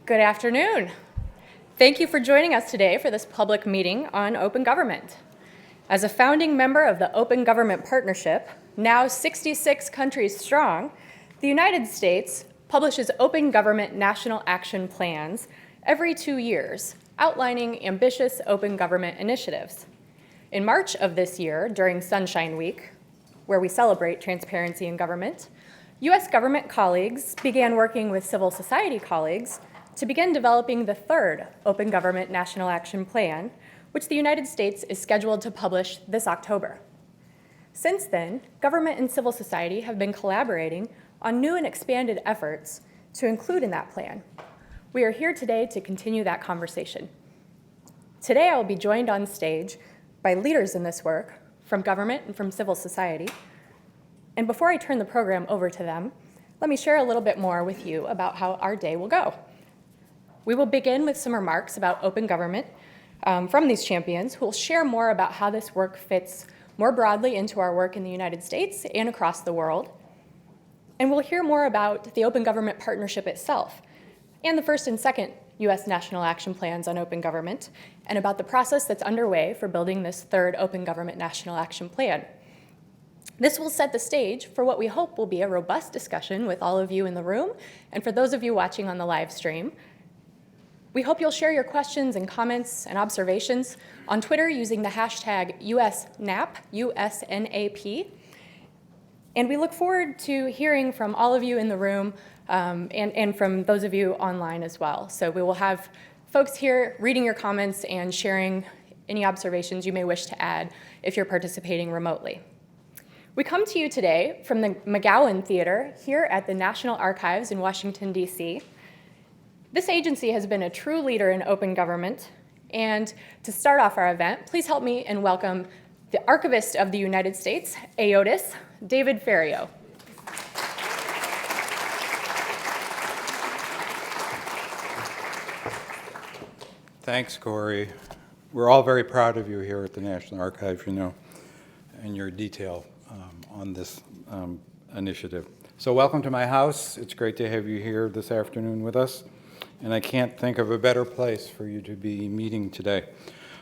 Good afternoon. Thank you for joining us today for this public meeting on open government. As a founding member of the Open Government Partnership, now 66 countries strong, the United States publishes open government national action plans every 2 years, outlining ambitious open government initiatives. In March of this year, during Sunshine Week, where we celebrate transparency in government, U.S. government colleagues began working with civil society colleagues to begin developing the third Open Government National Action Plan, which the United States is scheduled to publish this October. Since then, government and civil society have been collaborating on new and expanded efforts to include in that plan. We are here today to continue that conversation. Today, I will be joined on stage by leaders in this work from government and from civil society. And before I turn the program over to them, let me share a little bit more with you about how our day will go. We will begin with some remarks about open government from these champions who will share more about how this work fits more broadly into our work in the United States and across the world. And we'll hear more about the Open Government Partnership itself and the first and second U.S. National Action Plans on open government and about the process that's underway for building this third Open Government National Action Plan. This will set the stage for what we hope will be a robust discussion with all of you in the room and for those of you watching on the live stream. We hope you'll share your questions and comments and observations on Twitter using the hashtag USNAP, USNAP. And we look forward to hearing from all of you in the room and from those of you online as well. So we will have folks here reading your comments and sharing any observations you may wish to add if you're participating remotely. We come to you today from the McGowan Theater here at the National Archives in Washington, D.C. This agency has been a true leader in open government. And to start off our event, please help me and welcome the Archivist of the United States, AOTIS, David Ferriero. Thanks, Corey. We're all very proud of you here at the National Archives, and your detail on this initiative. So welcome to my house. It's great to have you here this afternoon with us. And I can't think of a better place for you to be meeting today.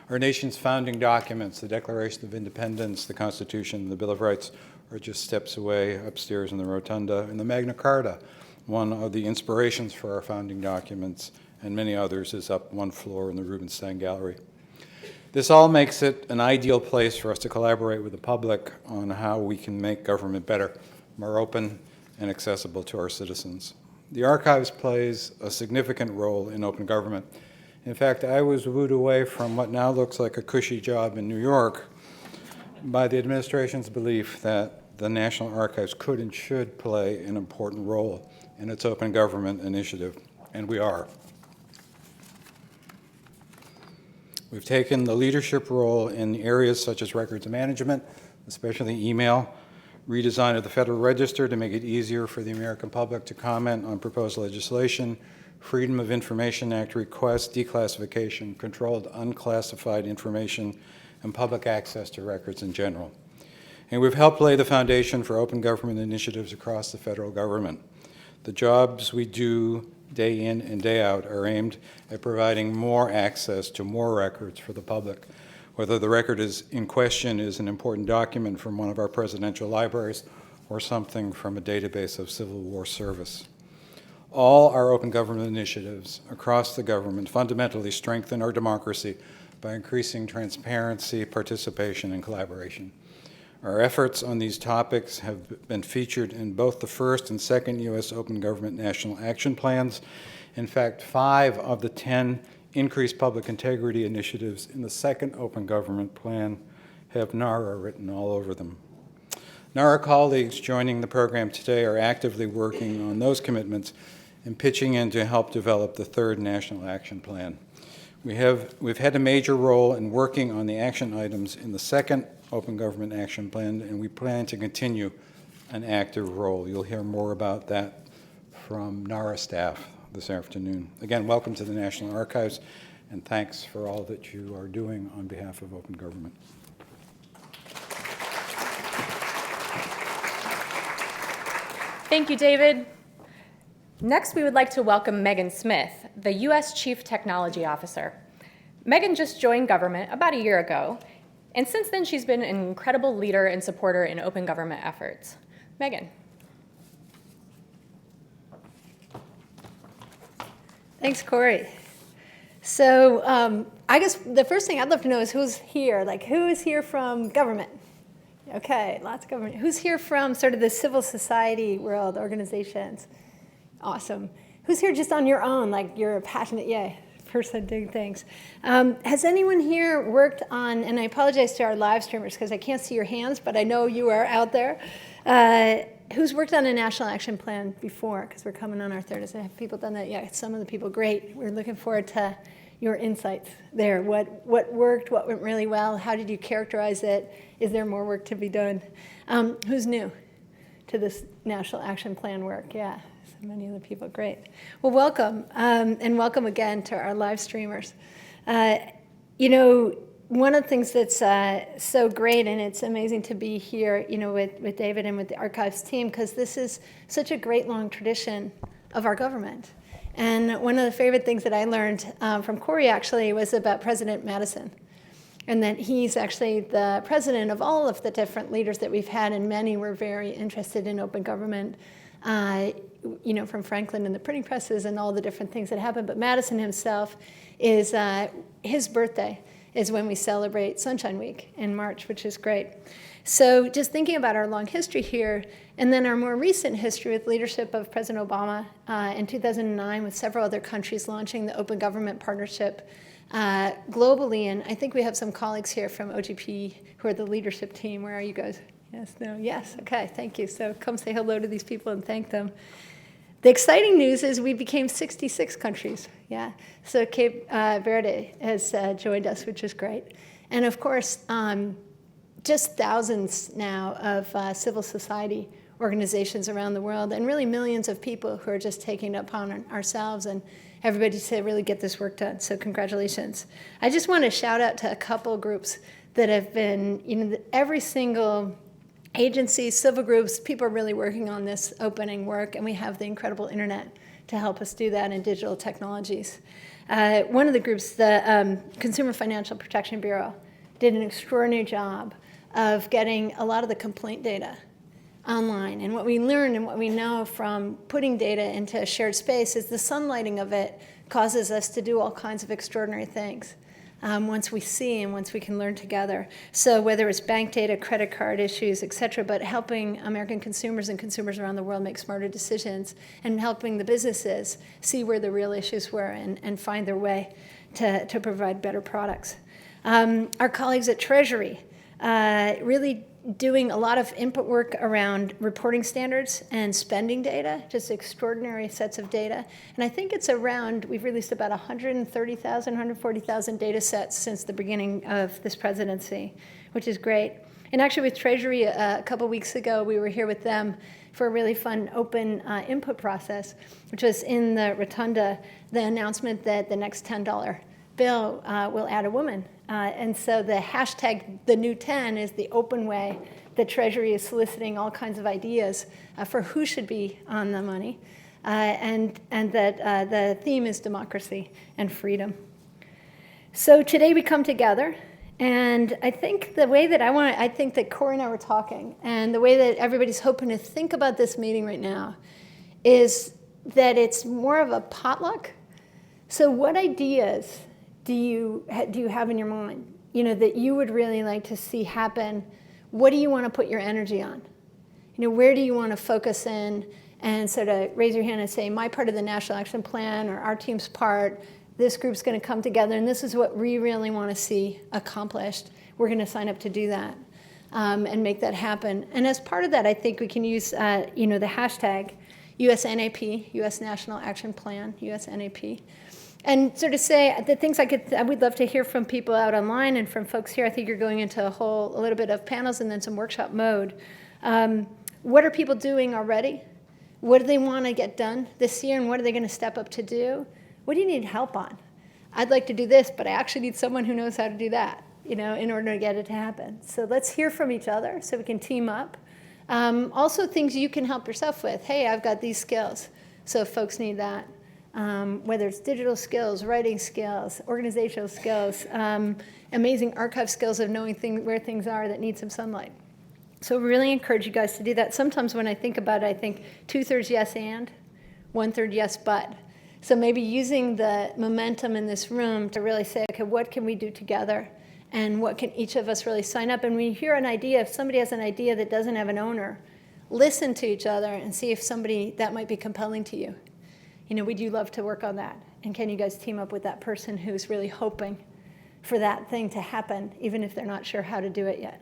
Our nation's founding documents, the Declaration of Independence, the Constitution, the Bill of Rights, are just steps away upstairs in the rotunda. And the Magna Carta, one of the inspirations for our founding documents, and many others, is up one floor in the Rubenstein Gallery. This all makes it an ideal place for us to collaborate with the public on how we can make government better, more open, and accessible to our citizens. The Archives plays a significant role in open government. In fact, I was wooed away from what now looks like a cushy job in New York by the administration's belief that the National Archives could and should play an important role in its open government initiative, and we are. We've taken the leadership role in areas such as records management, especially email, redesign of the Federal Register to make it easier for the American public to comment on proposed legislation, Freedom of Information Act requests, declassification, controlled unclassified information, and public access to records in general. And we've helped lay the foundation for open government initiatives across the federal government. The jobs we do day in and day out are aimed at providing more access to more records for the public. Whether the record is in question is an important document from one of our presidential libraries or something from a database of Civil War service. All our open government initiatives across the government fundamentally strengthen our democracy by increasing transparency, participation, and collaboration. Our efforts on these topics have been featured in both the first and second U.S. Open Government National Action Plans. In fact, 5 of the 10 increased public integrity initiatives in the second Open Government Plan have NARA written all over them. NARA colleagues joining the program today are actively working on those commitments and pitching in to help develop the third National Action Plan. We've had a major role in working on the action items in the second Open Government Action Plan, and we plan to continue an active role. You'll hear more about that from NARA staff this afternoon. Again, welcome to the National Archives, and thanks for all that you are doing on behalf of open government. Thank you, David. Next, we would like to welcome Megan Smith, the U.S. Chief Technology Officer. Megan just joined government about a year ago, and since then she's been an incredible leader and supporter in open government efforts. Megan. Thanks, Corey. So I guess the first thing I'd love to know is who's here? Like, who is here from government? Okay, lots of government. Who's here from sort of the civil society world, organizations? Awesome. Who's here just on your own, like you're a passionate, person doing things? Has anyone here worked on, and I apologize to our live streamers because I can't see your hands, but I know you are out there. Who's worked on a national action plan before? Because we're coming on our third. Have people done that? Yeah, some of the people, great. We're looking forward to your insights there. What worked? What went really well? How did you characterize it? Is there more work to be done? Who's new to this national action plan work? Yeah, so many of the people, great. Well, welcome, and welcome again to our live streamers. One of the things that's so great, and it's amazing to be here, with David and with the Archives team, because this is such a great long tradition of our government. And one of the favorite things that I learned from Corey, actually, was about President Madison, and that he's actually the president of all of the different leaders that we've had, and many were very interested in open government, from Franklin and the printing presses and all the different things that happened. But Madison himself is, his birthday is when we celebrate Sunshine Week in March, which is great. So just thinking about our long history here, and then our more recent history with leadership of President Obama in 2009 with several other countries launching the Open Government Partnership globally. And I think we have some colleagues here from OGP who are the leadership team. Where are you guys? Yes, no, yes, okay, thank you. So come say hello to these people and thank them. The exciting news is we became 66 countries, yeah. So Cape Verde has joined us, which is great. And of course, just thousands now of civil society organizations around the world, and really millions of people who are just taking it upon ourselves and everybody to really get this work done. So congratulations. I just want to shout out to a couple groups that have been, every single agency, civil groups, people are really working on this opening work, and we have the incredible internet to help us do that, and digital technologies. One of the groups, the Consumer Financial Protection Bureau, did an extraordinary job of getting a lot of the complaint data online. And what we learned and what we know from putting data into a shared space is the sunlighting of it causes us to do all kinds of extraordinary things. Once we see and once we can learn together. So whether it's bank data, credit card issues, et cetera, but helping American consumers and consumers around the world make smarter decisions, and helping the businesses see where the real issues were and find their way to provide better products. Our colleagues at Treasury really doing a lot of input work around reporting standards and spending data, just extraordinary sets of data. And I think it's around, we've released about 130,000, 140,000 data sets since the beginning of this presidency, which is great. And actually with Treasury, a couple weeks ago, we were here with them for a really fun open input process, which was in the rotunda, the announcement that the next $10 bill will add a woman. And so the hashtag, the new 10, is the open way that Treasury is soliciting all kinds of ideas for who should be on the money, and that the theme is democracy and freedom. So today we come together, and I think the way that I think that Corey and I were talking, and the way that everybody's hoping to think about this meeting right now is that it's more of a potluck. So what ideas do you have in your mind, that you would really like to see happen? What do you want to put your energy on? Where do you want to focus in and sort of raise your hand and say, my part of the National Action Plan, or our team's part, this group's going to come together, and this is what we really want to see accomplished. We're going to sign up to do that and make that happen. And as part of that, I think we can use, the hashtag USNAP, US National Action Plan, USNAP. And sort of say the things I would love to hear from people out online and from folks here. I think you're going into a little bit of panels and then some workshop mode. What are people doing already? What do they want to get done this year, and what are they going to step up to do? What do you need help on? I'd like to do this, but I actually need someone who knows how to do that, in order to get it to happen. So let's hear from each other so we can team up. Also things you can help yourself with. Hey, I've got these skills. So if folks need that, whether it's digital skills, writing skills, organizational skills, amazing archive skills of knowing where things are that need some sunlight. So really encourage you guys to do that. Sometimes when I think about it, I think 2/3 yes and, 1/3 yes but. So maybe using the momentum in this room to really say, okay, what can we do together? And what can each of us really sign up? And when you hear an idea, if somebody has an idea that doesn't have an owner, listen to each other and see if somebody that might be compelling to you. You know, we do love to work on that. And can you guys team up with that person who's really hoping for that thing to happen, even if they're not sure how to do it yet?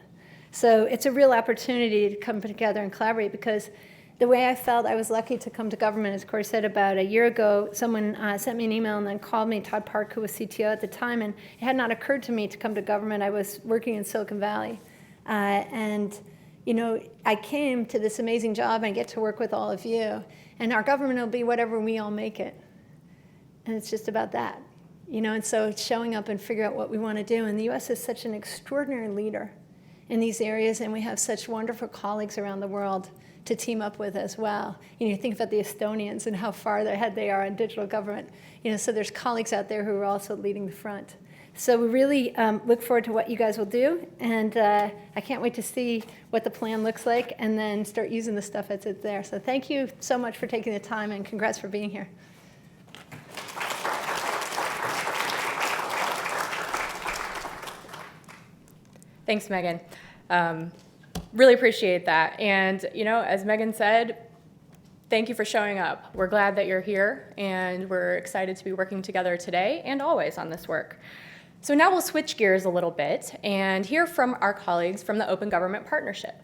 So it's a real opportunity to come together and collaborate, because the way I felt I was lucky to come to government, as Corey said, about a year ago, someone sent me an email and then called me, Todd Park, who was CTO at the time, and it had not occurred to me to come to government. I was working in Silicon Valley. And, you know, I came to this amazing job and I get to work with all of you. And our government will be whatever we all make it. And it's just about that. You know, and so it's showing up and figure out what we want to do. And the U.S. is such an extraordinary leader in these areas, and we have such wonderful colleagues around the world to team up with as well. You know, you think about the Estonians and how far ahead they are in digital government. You know, so there's colleagues out there who are also leading the front. So we really look forward to what you guys will do, and I can't wait to see what the plan looks like and then start using the stuff that's there. So thank you so much for taking the time, and congrats for being here. Thanks, Megan. Really appreciate that. And, you know, as Megan said, thank you for showing up. We're glad that you're here, and we're excited to be working together today and always on this work. So now we'll switch gears a little bit and hear from our colleagues from the Open Government Partnership.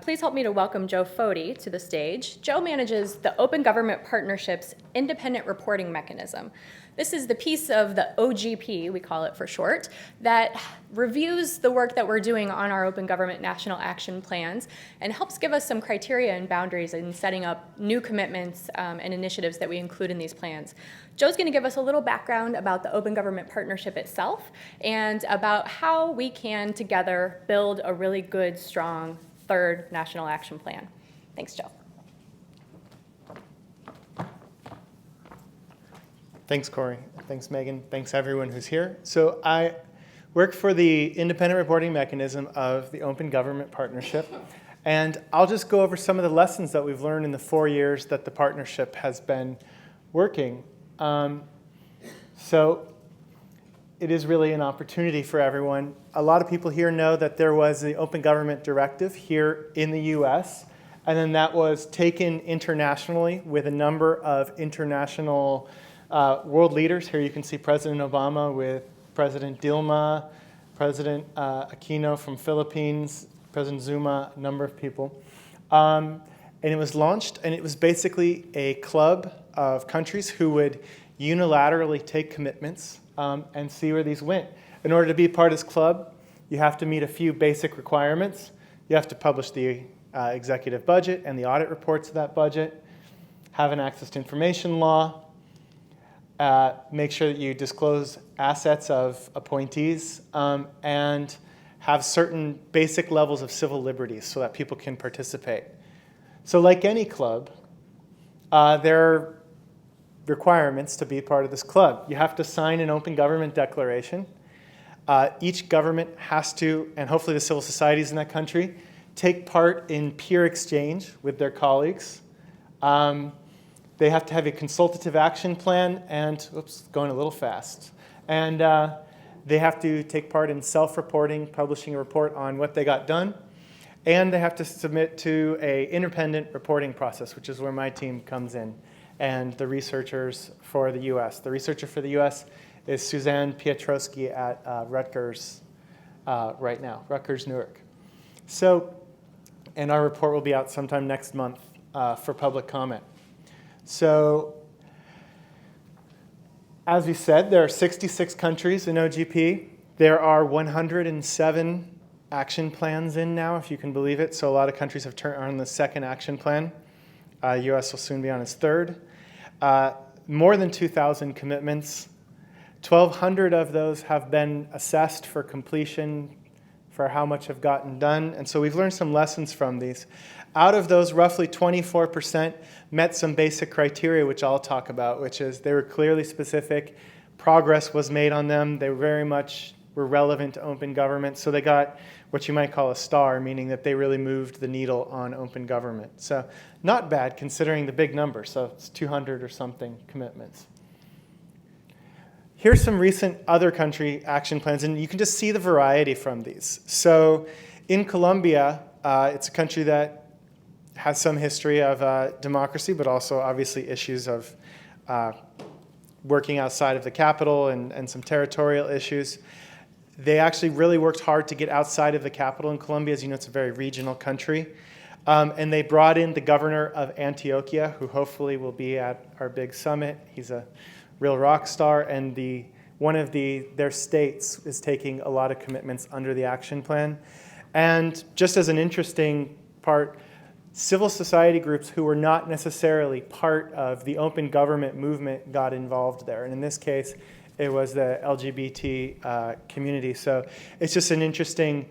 Please help me to welcome Joe Foti to the stage. Joe manages the Open Government Partnership's independent reporting mechanism. This is the piece of the OGP, we call it for short, that reviews the work that we're doing on our Open Government National Action Plans and helps give us some criteria and boundaries in setting up new commitments and initiatives that we include in these plans. Joe's going to give us a little background about the Open Government Partnership itself and about how we can together build a really good, strong third National Action Plan. Thanks, Joe. Thanks, Corey. Thanks, Megan. Thanks, everyone who's here. So I work for the independent reporting mechanism of the Open Government Partnership. And I'll just go over some of the lessons that we've learned in the 4 years that the partnership has been working. So it is really an opportunity for everyone. A lot of people here know that there was the Open Government Directive here in the US, and then that was taken internationally with a number of international world leaders. Here you can see President Obama with President Dilma, President Aquino from Philippines, President Zuma, a number of people. And it was launched, and it was basically a club of countries who would unilaterally take commitments and see where these went. In order to be part of this club, you have to meet a few basic requirements. You have to publish the executive budget and the audit reports of that budget, have an access to information law, make sure that you disclose assets of appointees, and have certain basic levels of civil liberties so that people can participate. So like any club, there are requirements to be part of this club. You have to sign an open government declaration. Each government has to, and hopefully the civil societies in that country, take part in peer exchange with their colleagues. They have to have a consultative action plan and, oops, going a little fast. And they have to take part in self-reporting, publishing a report on what they got done. And they have to submit to an independent reporting process, which is where my team comes in, and the researchers for the US. The researcher for the US is Suzanne Piotrowski at Rutgers right now, Rutgers Newark. So, and our report will be out sometime next month for public comment. So, as we said, there are 66 countries in OGP. There are 107 action plans in now, if you can believe it. So a lot of countries have turned on the second action plan. US will soon be on its third. More than 2,000 commitments. 1,200 of those have been assessed for completion for how much have gotten done. And so we've learned some lessons from these. Out of those, roughly 24% met some basic criteria, which I'll talk about, which is they were clearly specific, progress was made on them, they very much were relevant to open government, so they got what you might call a star, meaning that they really moved the needle on open government. So not bad considering the big number, so it's 200 or something commitments. Here's some recent other country action plans, and you can just see the variety from these. So in Colombia, it's a country that has some history of democracy, but also obviously issues of working outside of the capital and some territorial issues. They actually really worked hard to get outside of the capital in Colombia. As you know, it's a very regional country. And they brought in the governor of Antioquia, who hopefully will be at our big summit. He's a real rock star, and one of their states is taking a lot of commitments under the action plan. And just as an interesting part, civil society groups who were not necessarily part of the open government movement got involved there. And in this case, it was the LGBT community. So it's just an interesting,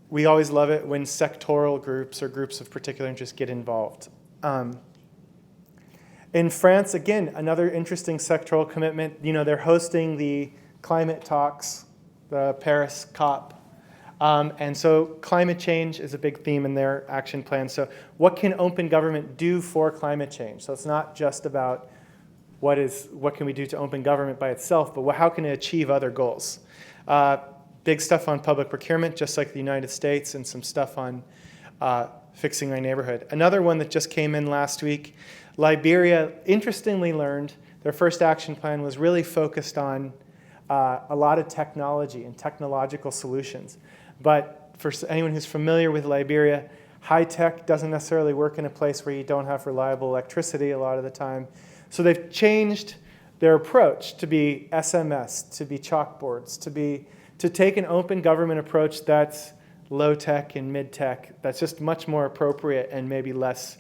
we always love it when sectoral groups or groups of particular interest get involved. In France, again, another interesting sectoral commitment. You know, they're hosting the climate talks, the Paris COP. And so climate change is a big theme in their action plan. So what can open government do for climate change? So it's not just about what can we do to open government by itself, but how can it achieve other goals? Big stuff on public procurement, just like the United States, and some stuff on fixing my neighborhood. Another one that just came in last week, Liberia interestingly learned their first action plan was really focused on a lot of technology and technological solutions. But for anyone who's familiar with Liberia, high tech doesn't necessarily work in a place where you don't have reliable electricity a lot of the time. So they've changed their approach to be SMS, to be chalkboards, to take an open government approach that's low tech and mid tech, that's just much more appropriate and maybe less,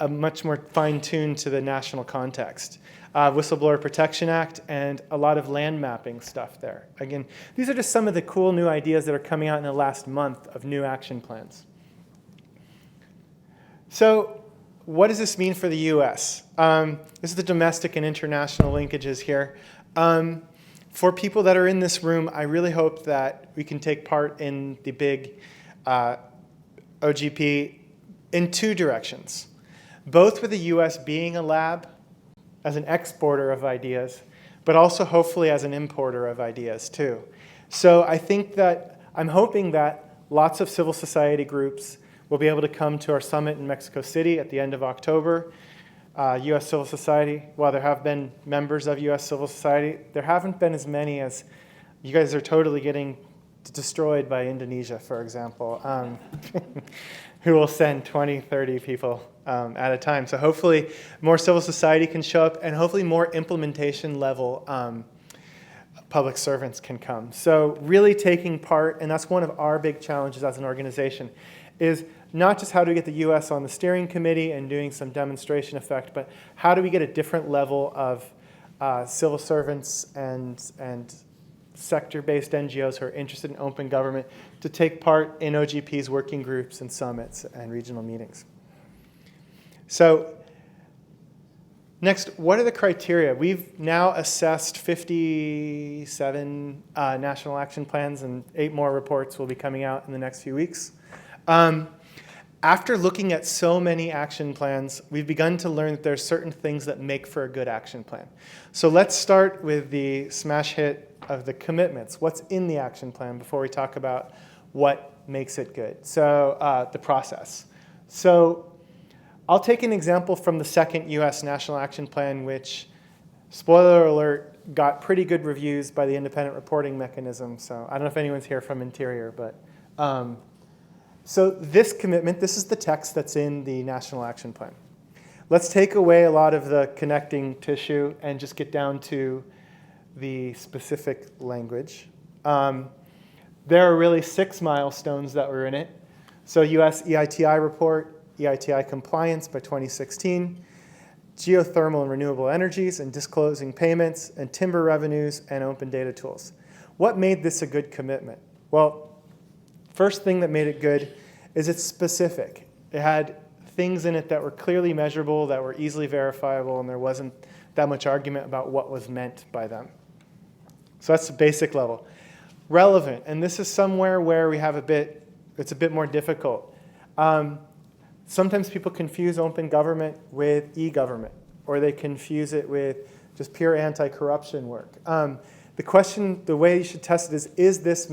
much more fine-tuned to the national context. Whistleblower Protection Act and a lot of land mapping stuff there. Again, these are just some of the cool new ideas that are coming out in the last month of new action plans. So what does this mean for the US? This is the domestic and international linkages here. For people that are in this room, I really hope that we can take part in the big OGP in two directions. Both with the US being a lab as an exporter of ideas, but also hopefully as an importer of ideas too. So I think that, I'm hoping that lots of civil society groups will be able to come to our summit in Mexico City at the end of October. US Civil Society, while there have been members of US Civil Society, there haven't been as many as you guys are totally getting destroyed by Indonesia, for example, who will send 20, 30 people at a time. So hopefully more civil society can show up, and hopefully more implementation level public servants can come. So really taking part, and that's one of our big challenges as an organization, is not just how do we get the US on the steering committee and doing some demonstration effect, but how do we get a different level of civil servants and sector-based NGOs who are interested in open government to take part in OGP's working groups and summits and regional meetings. So next, what are the criteria? We've now assessed 57 national action plans, and 8 more reports will be coming out in the next few weeks. After looking at so many action plans, we've begun to learn that there are certain things that make for a good action plan. So let's start with the smash hit of the commitments. What's in the action plan before we talk about what makes it good? So the process. So I'll take an example from the second US National Action Plan, which, spoiler alert, got pretty good reviews by the independent reporting mechanism. So I don't know if anyone's here from Interior, but so this commitment, this is the text that's in the National Action Plan. Let's take away a lot of the connecting tissue and just get down to the specific language. There are really 6 milestones that were in it. So US EITI report, EITI compliance by 2016, geothermal and renewable energies, and disclosing payments, and timber revenues, and open data tools. What made this a good commitment? Well, first thing that made it good is it's specific. It had things in it that were clearly measurable, that were easily verifiable, and there wasn't that much argument about what was meant by them. So that's the basic level. Relevant, and this is somewhere where we have it's a bit more difficult. Sometimes people confuse open government with e-government, or they confuse it with just pure anti-corruption work. The question, the way you should test it is this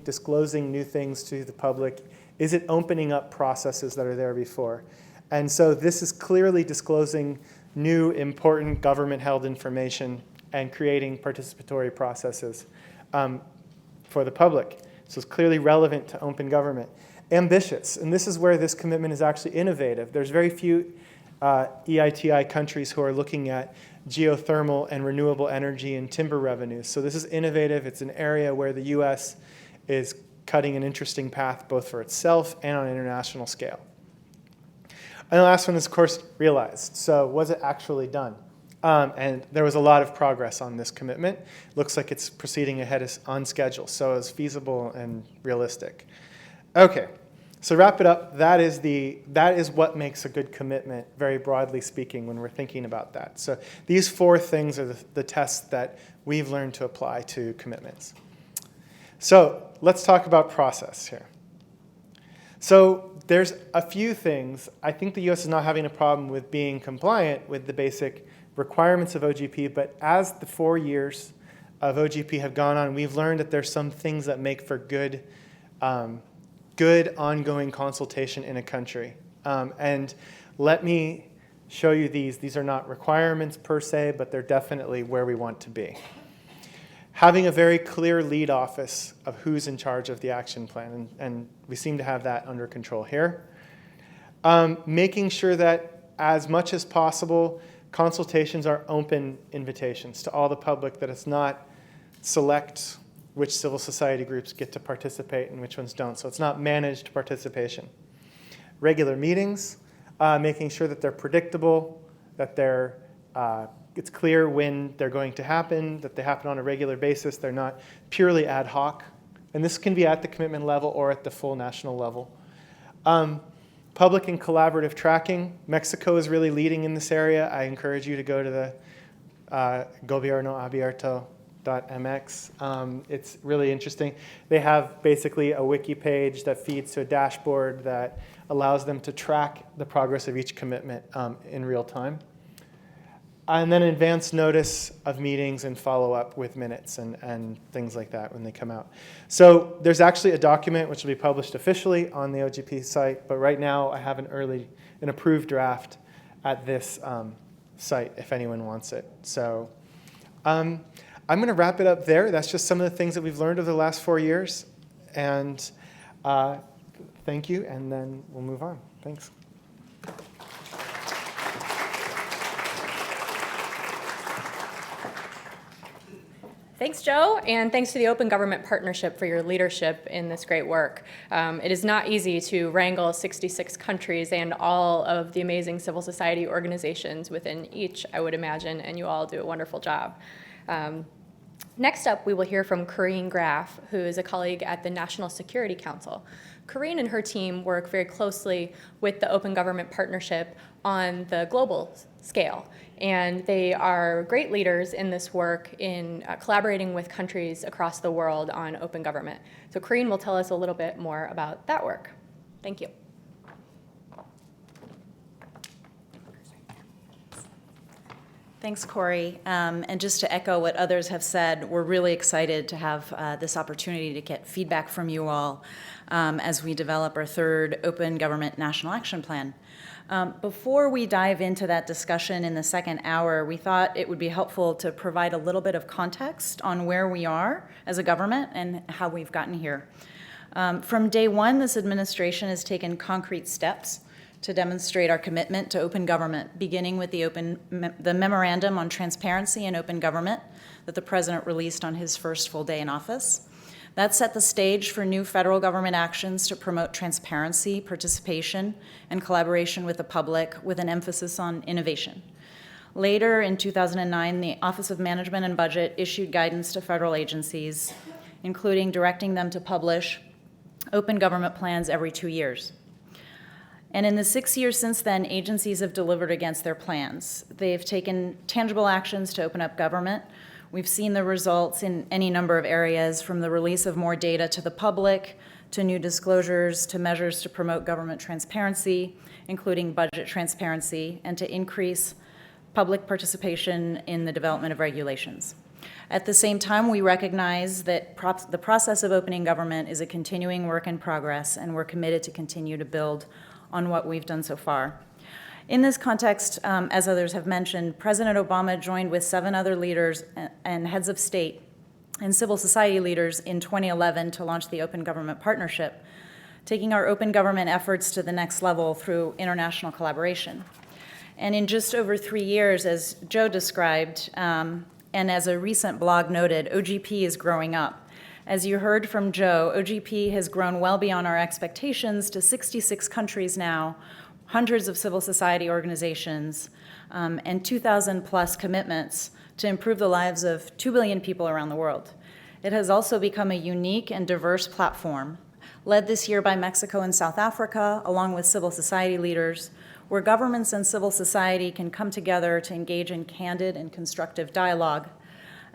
disclosing new things to the public? Is it opening up processes that are there before? And so this is clearly disclosing new, important government-held information and creating participatory processes for the public. So it's clearly relevant to open government. Ambitious, and this is where this commitment is actually innovative. There's very few EITI countries who are looking at geothermal and renewable energy and timber revenues. So this is innovative. It's an area where the US is cutting an interesting path both for itself and on an international scale. And the last one is, of course, realized. So was it actually done? And there was a lot of progress on this commitment. Looks like it's proceeding ahead on schedule, so it's feasible and realistic. Okay, so wrap it up. That is what makes a good commitment, very broadly speaking, when we're thinking about that. So these 4 things are the tests that we've learned to apply to commitments. So let's talk about process here. So there's a few things. I think the US is not having a problem with being compliant with the basic requirements of OGP, but as the 4 years of OGP have gone on, we've learned that there's some things that make for good ongoing consultation in a country. And let me show you these. These are not requirements per se, but they're definitely where we want to be. Having a very clear lead office of who's in charge of the action plan, and we seem to have that under control here. Making sure that as much as possible, consultations are open invitations to all the public, that it's not select which civil society groups get to participate and which ones don't. So it's not managed participation. Regular meetings, making sure that they're predictable, that it's clear when they're going to happen, that they happen on a regular basis, they're not purely ad hoc. And this can be at the commitment level or at the full national level. Public and collaborative tracking. Mexico is really leading in this area. I encourage you to go to the gobiernoabierto.mx. It's really interesting. They have basically a wiki page that feeds to a dashboard that allows them to track the progress of each commitment in real time. And then advance notice of meetings and follow up with minutes and things like that when they come out. So there's actually a document which will be published officially on the OGP site, but right now I have an approved draft at this site if anyone wants it. So I'm going to wrap it up there. That's just some of the things that we've learned over the last 4 years. And thank you, and then we'll move on. Thanks. Thanks, Joe, and thanks to the Open Government Partnership for your leadership in this great work. It is not easy to wrangle 66 countries and all of the amazing civil society organizations within each, I would imagine, and you all do a wonderful job. Next up, we will hear from Corinne Graff, who is a colleague at the National Security Council. Corinne and her team work very closely with the Open Government Partnership on the global scale, and they are great leaders in this work in collaborating with countries across the world on open government. So Corinne will tell us a little bit more about that work. Thank you. Thanks, Corey. And just to echo what others have said, we're really excited to have this opportunity to get feedback from you all as we develop our 3rd Open Government National Action Plan. Before we dive into that discussion in the second hour, we thought it would be helpful to provide a little bit of context on where we are as a government and how we've gotten here. From day one, this administration has taken concrete steps to demonstrate our commitment to open government, beginning with the Memorandum on Transparency and Open Government that the President released on his first full day in office. That set the stage for new federal government actions to promote transparency, participation, and collaboration with the public, with an emphasis on innovation. Later, in 2009, the Office of Management and Budget issued guidance to federal agencies including directing them to publish open government plans every 2 years. And in the 6 years since then, agencies have delivered against their plans. They've taken tangible actions to open up government. We've seen the results in any number of areas, from the release of more data to the public, to new disclosures, to measures to promote government transparency, including budget transparency, and to increase public participation in the development of regulations. At the same time, we recognize that the process of opening government is a continuing work in progress, and we're committed to continue to build on what we've done so far. In this context, as others have mentioned, President Obama joined with 7 other leaders and heads of state and civil society leaders in 2011 to launch the Open Government Partnership, taking our open government efforts to the next level through international collaboration. And in just over 3 years, as Joe described, and as a recent blog noted, OGP is growing up. As you heard from Joe, OGP has grown well beyond our expectations to 66 countries now, hundreds of civil society organizations, and 2,000 plus commitments to improve the lives of 2 billion people around the world. It has also become a unique and diverse platform, led this year by Mexico and South Africa, along with civil society leaders, where governments and civil society can come together to engage in candid and constructive dialogue.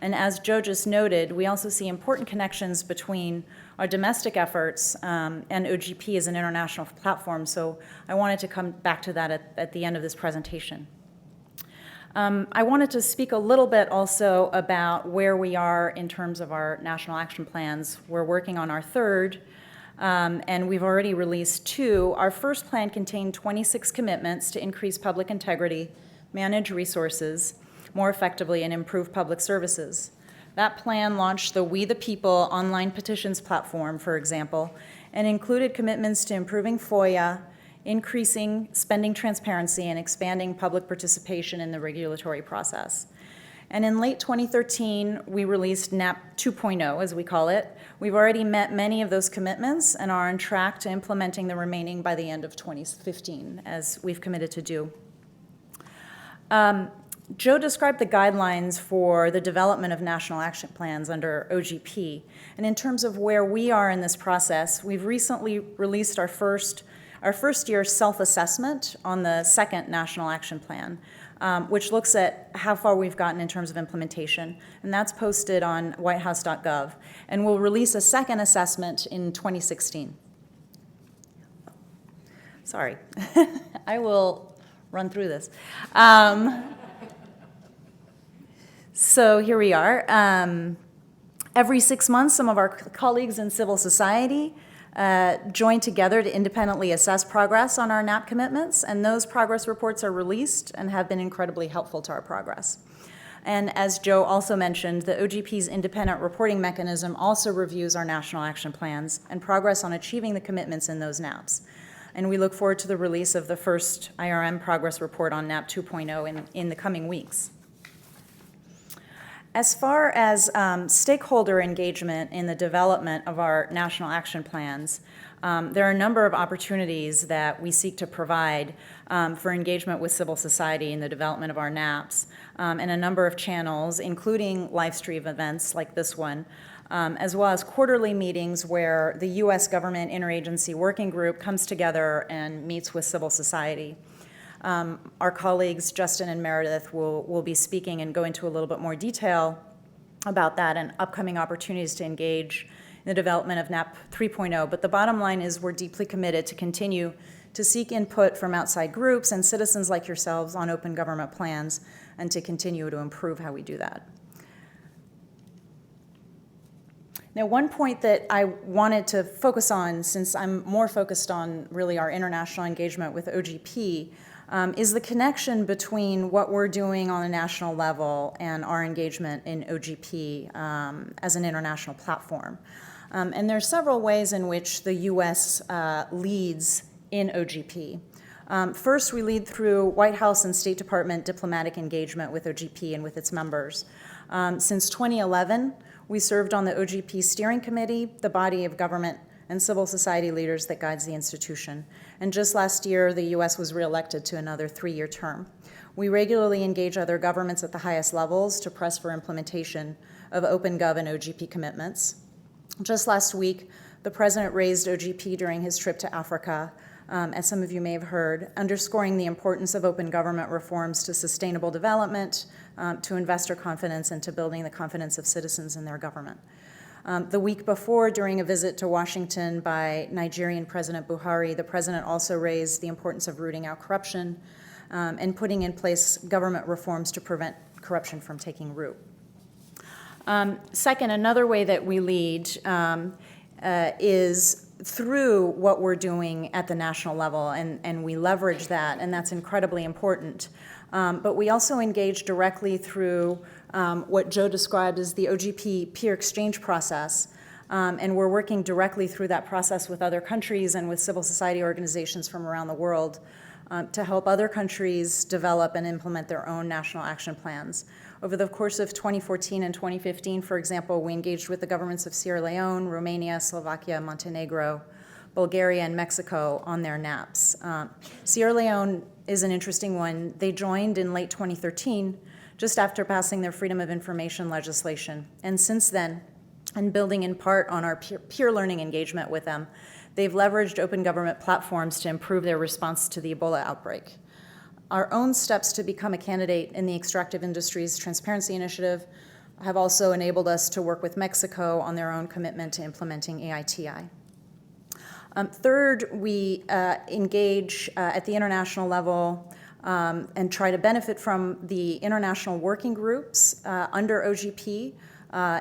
And as Joe just noted, we also see important connections between our domestic efforts and OGP as an international platform, so I wanted to come back to that at the end of this presentation. I wanted to speak a little bit also about where we are in terms of our national action plans. We're working on our third, and we've already released 2. Our first plan contained 26 commitments to increase public integrity, manage resources more effectively, and improve public services. That plan launched the We the People online petitions platform, for example, and included commitments to improving FOIA, increasing spending transparency, and expanding public participation in the regulatory process. And in late 2013, we released NAP 2.0, as we call it. We've already met many of those commitments and are on track to implementing the remaining by the end of 2015, as we've committed to do. Joe described the guidelines for the development of national action plans under OGP. And in terms of where we are in this process, we've recently released our first year self-assessment on the second national action plan, which looks at how far we've gotten in terms of implementation. And that's posted on whitehouse.gov. And we'll release a second assessment in 2016. Sorry, I will run through this. So here we are. Every 6 months, some of our colleagues in civil society join together to independently assess progress on our NAP commitments, and those progress reports are released and have been incredibly helpful to our progress. And as Joe also mentioned, the OGP's independent reporting mechanism also reviews our national action plans and progress on achieving the commitments in those NAPs. And we look forward to the release of the first IRM progress report on NAP 2.0 in the coming weeks. As far as stakeholder engagement in the development of our national action plans, there are a number of opportunities that we seek to provide for engagement with civil society in the development of our NAPs, and a number of channels, including live stream events like this one, as well as quarterly meetings where the U.S. government interagency working group comes together and meets with civil society. Our colleagues, Justin and Meredith, will be speaking and go into a little bit more detail about that and upcoming opportunities to engage in the development of NAP 3.0. But the bottom line is we're deeply committed to continue to seek input from outside groups and citizens like yourselves on open government plans and to continue to improve how we do that. Now, one point that I wanted to focus on, since I'm more focused on really our international engagement with OGP, is the connection between what we're doing on a national level and our engagement in OGP as an international platform. And there are several ways in which the U.S. Leads in OGP. First, we lead through White House and State Department diplomatic engagement with OGP and with its members. Since 2011, we served on the OGP Steering Committee, the body of government and civil society leaders that guides the institution. And just last year, the U.S. was reelected to another 3-year term. We regularly engage other governments at the highest levels to press for implementation of OpenGov and OGP commitments. Just last week, the President raised OGP during his trip to Africa, as some of you may have heard, underscoring the importance of open government reforms to sustainable development, to investor confidence, and to building the confidence of citizens in their government. The week before, during a visit to Washington by Nigerian President Buhari, the President also raised the importance of rooting out corruption and putting in place government reforms to prevent corruption from taking root. Second, another way that we lead is through what we're doing at the national level, and we leverage that, and that's incredibly important. But we also engage directly through what Joe described as the OGP peer exchange process, and we're working directly through that process with other countries and with civil society organizations from around the world to help other countries develop and implement their own national action plans. Over the course of 2014 and 2015, for example, we engaged with the governments of Sierra Leone, Romania, Slovakia, Montenegro, Bulgaria, and Mexico on their NAPs. Sierra Leone is an interesting one. They joined in late 2013, just after passing their Freedom of Information legislation. And since then, and building in part on our peer learning engagement with them, they've leveraged open government platforms to improve their response to the Ebola outbreak. Our own steps to become a candidate in the Extractive Industries Transparency Initiative have also enabled us to work with Mexico on their own commitment to implementing AITI. Third, we engage at the international level and try to benefit from the international working groups under OGP,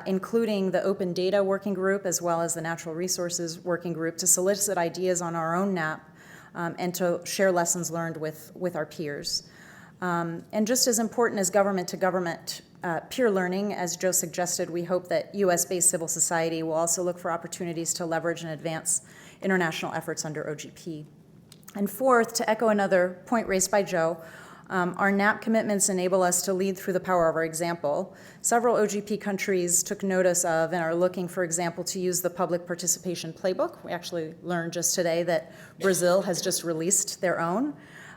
including the Open Data Working Group as well as the Natural Resources Working Group, to solicit ideas on our own NAP and to share lessons learned with our peers. And just as important as government-to-government peer learning, as Joe suggested, we hope that US-based civil society will also look for opportunities to leverage and advance international efforts under OGP. And fourth, to echo another point raised by Joe, our NAP commitments enable us to lead through the power of our example. Several OGP countries took notice of and are looking, for example, to use the public participation playbook. We actually learned just today that Brazil has just released their own.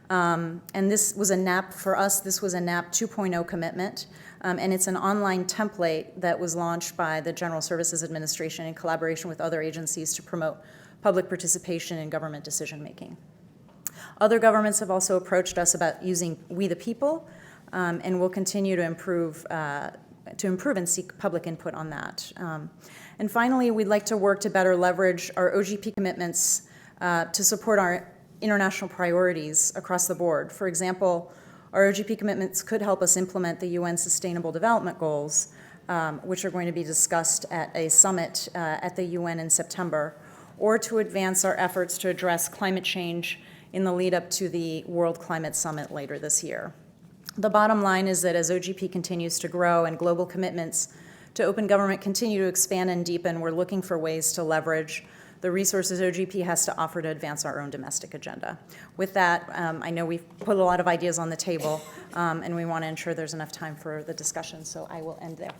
And this was a NAP, for us, this was a NAP 2.0 commitment. And it's an online template that was launched by the General Services Administration in collaboration with other agencies to promote public participation in government decision-making. Other governments have also approached us about using We the People, and we'll continue to improve and seek public input on that. And finally, we'd like to work to better leverage our OGP commitments to support our international priorities across the board. For example, our OGP commitments could help us implement the UN Sustainable Development Goals, which are going to be discussed at a summit at the UN in September, or to advance our efforts to address climate change in the lead up to the World Climate Summit later this year. The bottom line is that as OGP continues to grow and global commitments to open government continue to expand and deepen, we're looking for ways to leverage the resources OGP has to offer to advance our own domestic agenda. With that, I know we've put a lot of ideas on the table, and we want to ensure there's enough time for the discussion, so I will end there.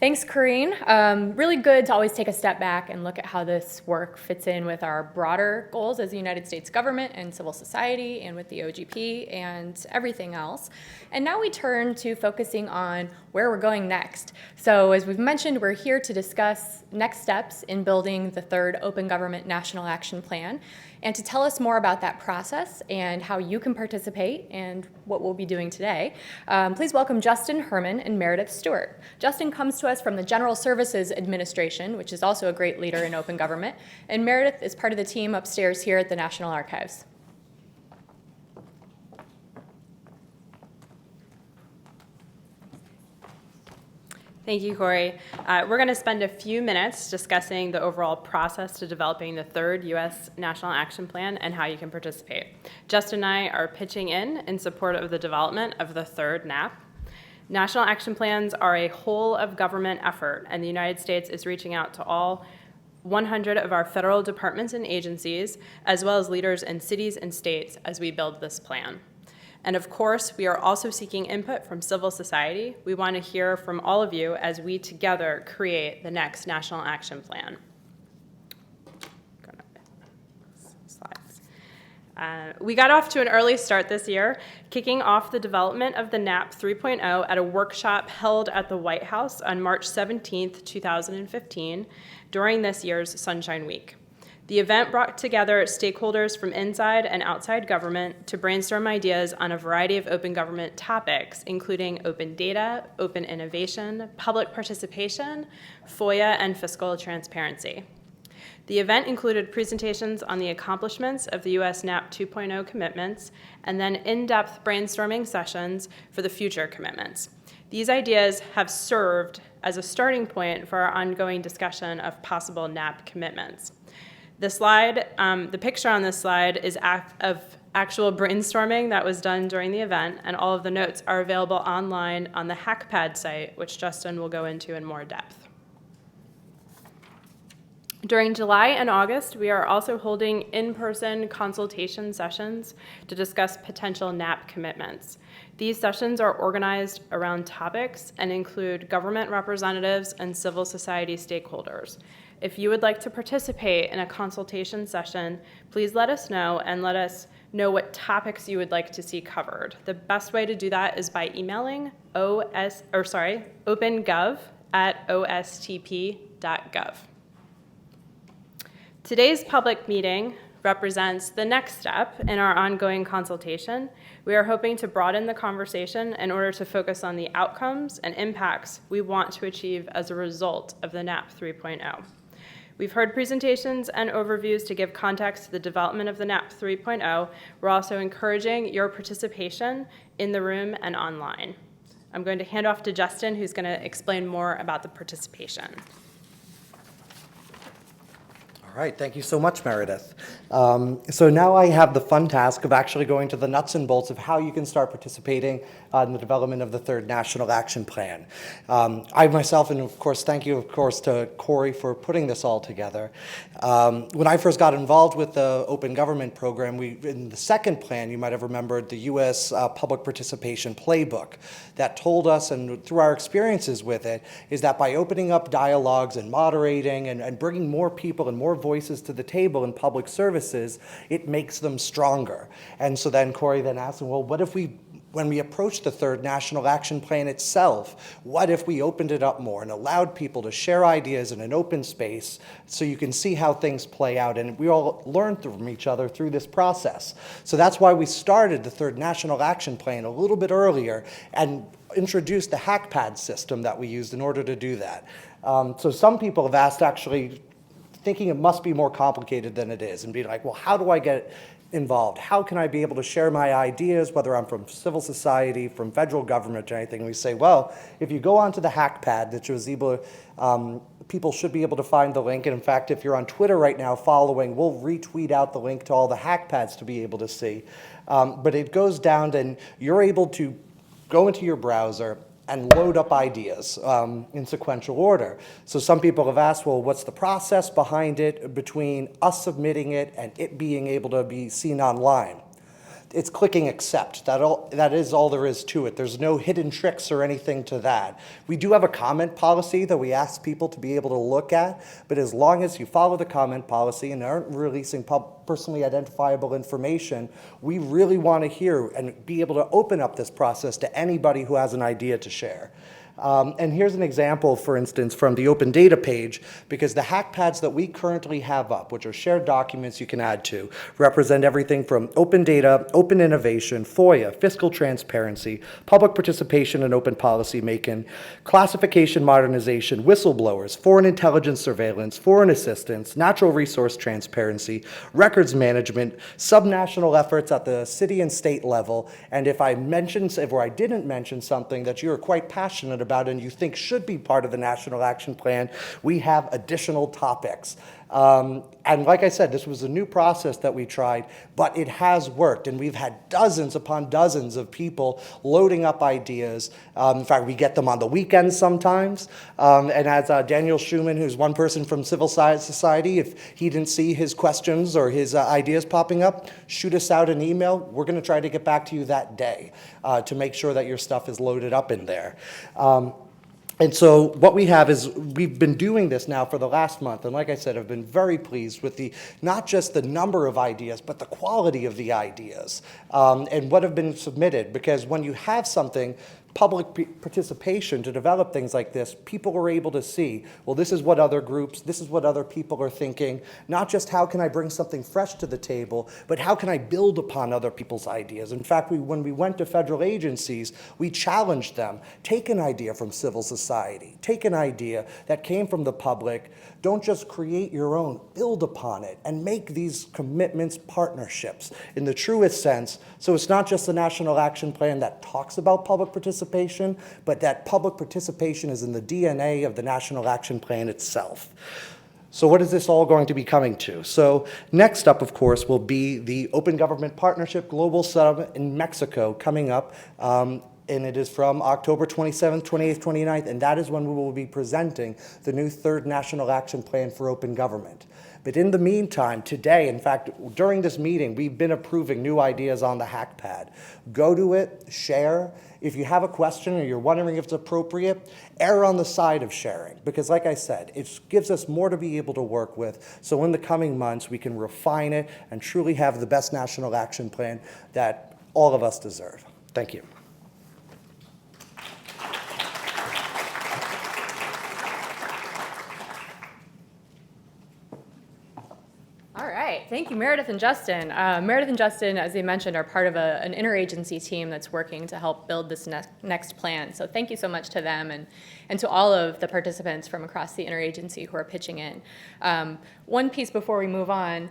Thanks, Corinne. Really good to always take a step back and look at how this work fits in with our broader goals as the United States government and civil society and with the OGP and everything else. And now we turn to focusing on where we're going next. So as we've mentioned, we're here to discuss next steps in building the third Open Government National Action Plan. And to tell us more about that process and how you can participate and what we'll be doing today, please welcome Justin Herman and Meredith Stewart. Justin comes to us from the General Services Administration, which is also a great leader in open government, and Meredith is part of the team upstairs here at the National Archives. Thank you, Corey. We're going to spend a few minutes discussing the overall process to developing the third U.S. National Action Plan and how you can participate. Justin and I are pitching in support of the development of the third NAP. National action plans are a whole of government effort, and the United States is reaching out to all 100 of our federal departments and agencies, as well as leaders in cities and states as we build this plan. And of course, we are also seeking input from civil society. We want to hear from all of you as we together create the next National Action Plan. Slides. We got off to an early start this year, kicking off the development of the NAP 3.0 at a workshop held at the White House on March 17th, 2015, during this year's Sunshine Week. The event brought together stakeholders from inside and outside government to brainstorm ideas on a variety of open government topics, including open data, open innovation, public participation, FOIA, and fiscal transparency. The event included presentations on the accomplishments of the U.S. NAP 2.0 commitments, and then in-depth brainstorming sessions for the future commitments. These ideas have served as a starting point for our ongoing discussion of possible NAP commitments. The picture on this slide is of actual brainstorming that was done during the event, and all of the notes are available online on the HackPad site, which Justin will go into in more depth. During July and August, we are also holding in-person consultation sessions to discuss potential NAP commitments. These sessions are organized around topics and include government representatives and civil society stakeholders. If you would like to participate in a consultation session, please let us know and let us know what topics you would like to see covered. The best way to do that is by emailing opengov@ostp.gov. Today's public meeting represents the next step in our ongoing consultation. We are hoping to broaden the conversation in order to focus on the outcomes and impacts we want to achieve as a result of the NAP 3.0. We've heard presentations and overviews to give context to the development of the NAP 3.0. We're also encouraging your participation in the room and online. I'm going to hand off to Justin, who's going to explain more about the participation. All right, thank you so much, Meredith. So now I have the fun task of actually going to the nuts and bolts of how you can start participating in the development of the third National Action Plan. I myself, and of course, thank you, of course, to Corey for putting this all together. When I first got involved with the Open Government Program, in the second plan, you might have remembered the U.S. Public Participation Playbook that told us, and through our experiences with it, is that by opening up dialogues and moderating and bringing more people and more voices to the table in public services, it makes them stronger. And so then Corey then asked, well, what if when we approach the third National Action Plan itself, what if we opened it up more and allowed people to share ideas in an open space so you can see how things play out, and we all learn from each other through this process. So that's why we started the third National Action Plan a little bit earlier and introduced the HackPad system that we used in order to do that. So some people have asked, actually thinking it must be more complicated than it is, and be like, well, how do I get involved? How can I be able to share my ideas, whether I'm from civil society, from federal government, or anything? We say, well, if you go onto the HackPad, that was able, people should be able to find the link. And in fact, if you're on Twitter right now following, we'll retweet out the link to all the HackPads to be able to see. But it goes down, and you're able to go into your browser and load up ideas in sequential order. So some people have asked, well, what's the process behind it between us submitting it and it being able to be seen online? It's clicking accept. That is all there is to it. There's no hidden tricks or anything to that. We do have a comment policy that we ask people to be able to look at, but as long as you follow the comment policy and aren't releasing personally identifiable information, we really want to hear and be able to open up this process to anybody who has an idea to share. And here's an example, for instance, from the open data page, because the HackPads that we currently have up, which are shared documents you can add to, represent everything from open data, open innovation, FOIA, fiscal transparency, public participation and open policy making, classification modernization, whistleblowers, foreign intelligence surveillance, foreign assistance, natural resource transparency, records management, subnational efforts at the city and state level, and if I didn't mention something that you're quite passionate about and you think should be part of the National Action Plan, we have additional topics. And like I said, this was a new process that we tried, but it has worked, and we've had dozens upon dozens of people loading up ideas. In fact, we get them on the weekends sometimes. And as Daniel Schumann, who's one person from civil society, if he didn't see his questions or his ideas popping up, shoot us out an email. We're going to try to get back to you that day to make sure that your stuff is loaded up in there. And so what we have is we've been doing this now for the last month, and like I said, I've been very pleased with not just the number of ideas, but the quality of the ideas and what have been submitted. Because when you have something, public participation to develop things like this, people are able to see, well, this is what other groups, this is what other people are thinking, not just how can I bring something fresh to the table, but how can I build upon other people's ideas. In fact, when we went to federal agencies, we challenged them, take an idea from civil society, take an idea that came from the public, don't just create your own, build upon it, and make these commitments partnerships in the truest sense. So it's not just the National Action Plan that talks about public participation, but that public participation is in the DNA of the National Action Plan itself. So what is this all going to be coming to? So next up, of course, will be the Open Government Partnership Global Summit in Mexico coming up. And it is from October 27th, 28th, 29th, and that is when we will be presenting the new third National Action Plan for Open Government. But in the meantime, today, in fact, during this meeting, we've been approving new ideas on the HackPad. Go to it, share. If you have a question or you're wondering if it's appropriate, err on the side of sharing. Because like I said, it gives us more to be able to work with. So in the coming months, we can refine it and truly have the best national action plan that all of us deserve. Thank you. All right, thank you, Meredith and Justin. Meredith and Justin, as they mentioned, are part of an interagency team that's working to help build this next plan. So thank you so much to them and to all of the participants from across the interagency who are pitching in. One piece before we move on,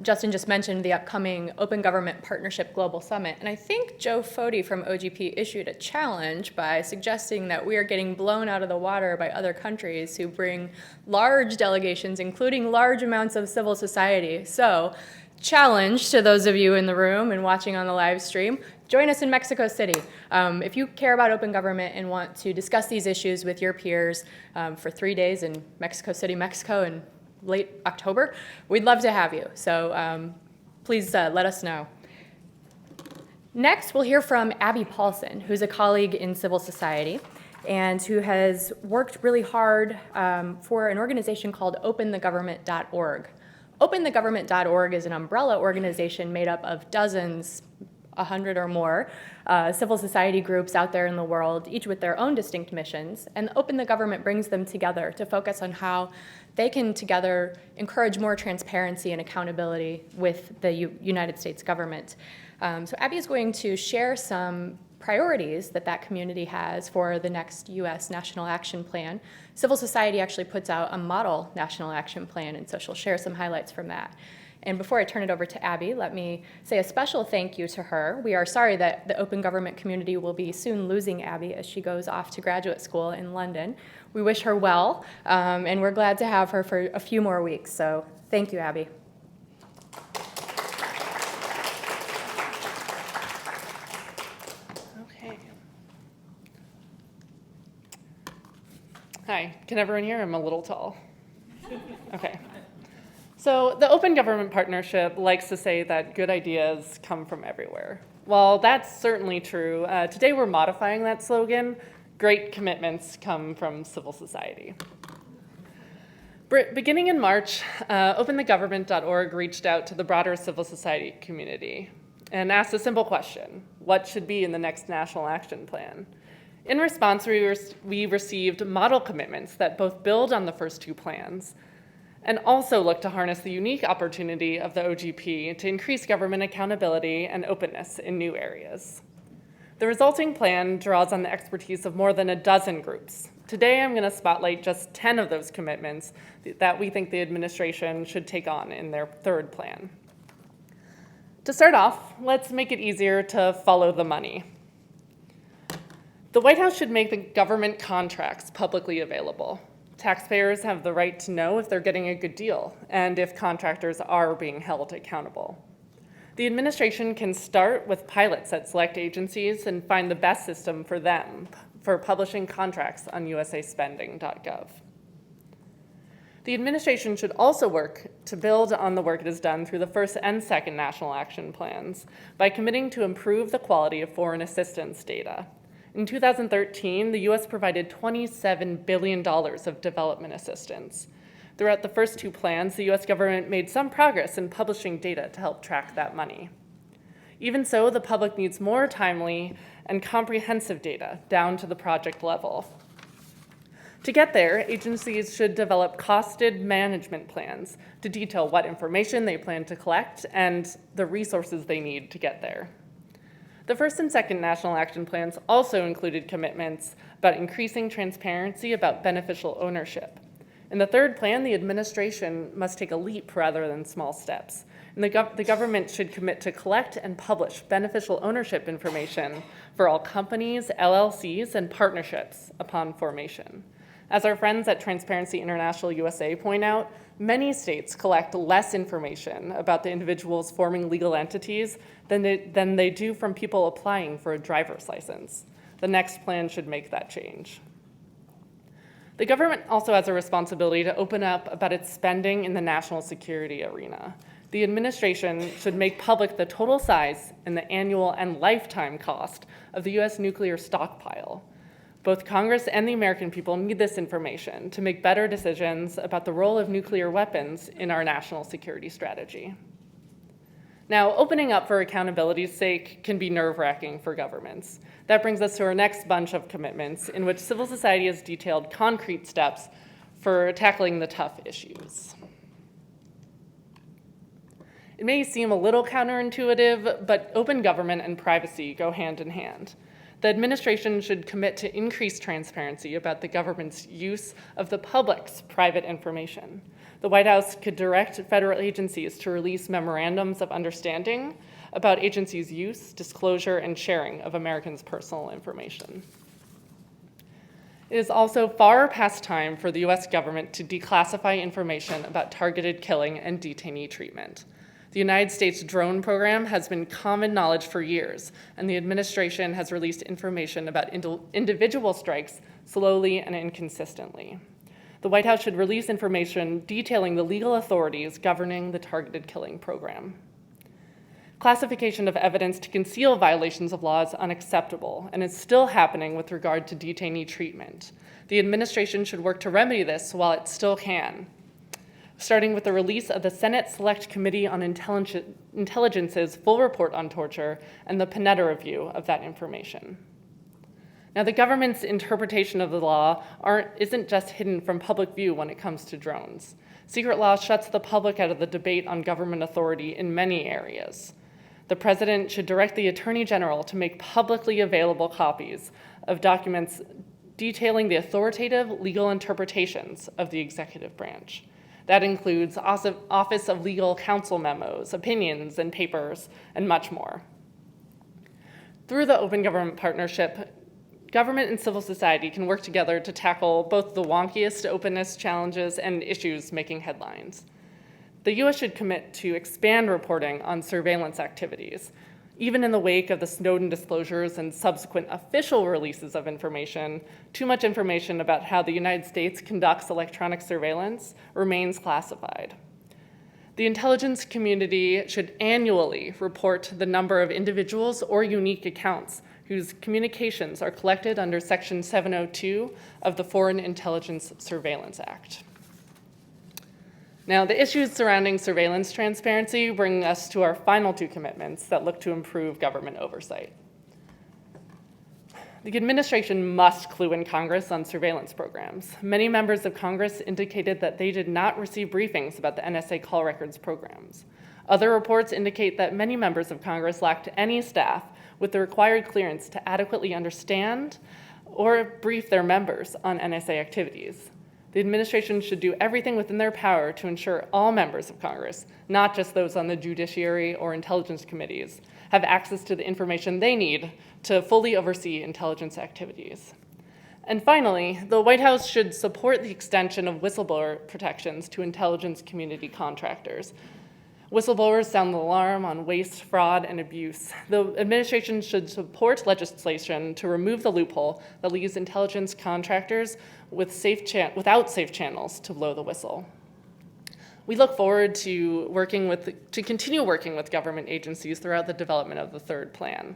Justin just mentioned the upcoming Open Government Partnership Global Summit, and I think Joe Foti from OGP issued a challenge by suggesting that we are getting blown out of the water by other countries who bring large delegations, including large amounts of civil society. So, challenge to those of you in the room and watching on the live stream, join us in Mexico City. If you care about open government and want to discuss these issues with your peers for 3 days in Mexico City, Mexico in late October, we'd love to have you. So please let us know. Next, we'll hear from Abby Paulson, who's a colleague in civil society and who has worked really hard for an organization called openthegovernment.org. Openthegovernment.org is an umbrella organization made up of dozens, 100 or more, civil society groups out there in the world, each with their own distinct missions. And Open the Government brings them together to focus on how they can together encourage more transparency and accountability with the United States government. So Abby is going to share some priorities that community has for the next U.S. National Action Plan. Civil society actually puts out a model National Action Plan, and so she'll share some highlights from that. And before I turn it over to Abby, let me say a special thank you to her. We are sorry that the open government community will be soon losing Abby as she goes off to graduate school in London. We wish her well, and we're glad to have her for a few more weeks. So thank you, Abby. Okay. Hi, can everyone hear? I'm a little tall. Okay. So the Open Government Partnership likes to say that good ideas come from everywhere. While that's certainly true, today we're modifying that slogan. Great commitments come from civil society. Beginning in March, openthegovernment.org reached out to the broader civil society community and asked a simple question: what should be in the next National Action Plan? In response, we received model commitments that both build on the first two plans and also look to harness the unique opportunity of the OGP to increase government accountability and openness in new areas. The resulting plan draws on the expertise of more than a dozen groups. Today, I'm going to spotlight just 10 of those commitments that we think the administration should take on in their third plan. To start off, let's make it easier to follow the money. The White House should make the government contracts publicly available. Taxpayers have the right to know if they're getting a good deal and if contractors are being held accountable. The administration can start with pilots at select agencies and find the best system for them for publishing contracts on usaspending.gov. The administration should also work to build on the work it has done through the first and second National Action Plans by committing to improve the quality of foreign assistance data. In 2013, the U.S. provided $27 billion of development assistance. Throughout the first two plans, the U.S. government made some progress in publishing data to help track that money. Even so, the public needs more timely and comprehensive data down to the project level. To get there, agencies should develop costed management plans to detail what information they plan to collect and the resources they need to get there. The first and second national action plans also included commitments about increasing transparency about beneficial ownership. In the third plan, the administration must take a leap rather than small steps. And the government should commit to collect and publish beneficial ownership information for all companies, LLCs, and partnerships upon formation. As our friends at Transparency International USA point out, many states collect less information about the individuals forming legal entities than they do from people applying for a driver's license. The next plan should make that change. The government also has a responsibility to open up about its spending in the national security arena. The administration should make public the total size and the annual and lifetime cost of the U.S. nuclear stockpile. Both Congress and the American people need this information to make better decisions about the role of nuclear weapons in our national security strategy. Now, opening up for accountability's sake can be nerve-wracking for governments. That brings us to our next bunch of commitments, in which civil society has detailed concrete steps for tackling the tough issues. It may seem a little counterintuitive, but open government and privacy go hand in hand. The administration should commit to increased transparency about the government's use of the public's private information. The White House could direct federal agencies to release memorandums of understanding about agencies' use, disclosure, and sharing of Americans' personal information. It is also far past time for the U.S. government to declassify information about targeted killing and detainee treatment. The United States drone program has been common knowledge for years, and the administration has released information about individual strikes slowly and inconsistently. The White House should release information detailing the legal authorities governing the targeted killing program. Classification of evidence to conceal violations of law is unacceptable and is still happening with regard to detainee treatment. The administration should work to remedy this while it still can, starting with the release of the Senate Select Committee on Intelligence's full report on torture and the Panetta review of that information. Now, the government's interpretation of the law isn't just hidden from public view when it comes to drones. Secret law shuts the public out of the debate on government authority in many areas. The president should direct the Attorney General to make publicly available copies of documents detailing the authoritative legal interpretations of the executive branch. That includes Office of Legal Counsel memos, opinions, and papers, and much more. Through the Open Government Partnership, government and civil society can work together to tackle both the wonkiest openness challenges and issues making headlines. The U.S. should commit to expand reporting on surveillance activities. Even in the wake of the Snowden disclosures and subsequent official releases of information, too much information about how the United States conducts electronic surveillance remains classified. The intelligence community should annually report the number of individuals or unique accounts whose communications are collected under Section 702 of the Foreign Intelligence Surveillance Act. Now, the issues surrounding surveillance transparency bring us to our final two commitments that look to improve government oversight. The administration must clue in Congress on surveillance programs. Many members of Congress indicated that they did not receive briefings about the NSA call records programs. Other reports indicate that many members of Congress lacked any staff with the required clearance to adequately understand or brief their members on NSA activities. The administration should do everything within their power to ensure all members of Congress, not just those on the Judiciary or Intelligence Committees, have access to the information they need to fully oversee intelligence activities. And finally, the White House should support the extension of whistleblower protections to intelligence community contractors. Whistleblowers sound the alarm on waste, fraud, and abuse. The administration should support legislation to remove the loophole that leaves intelligence contractors without safe channels to blow the whistle. We look forward to continue working with government agencies throughout the development of the third plan.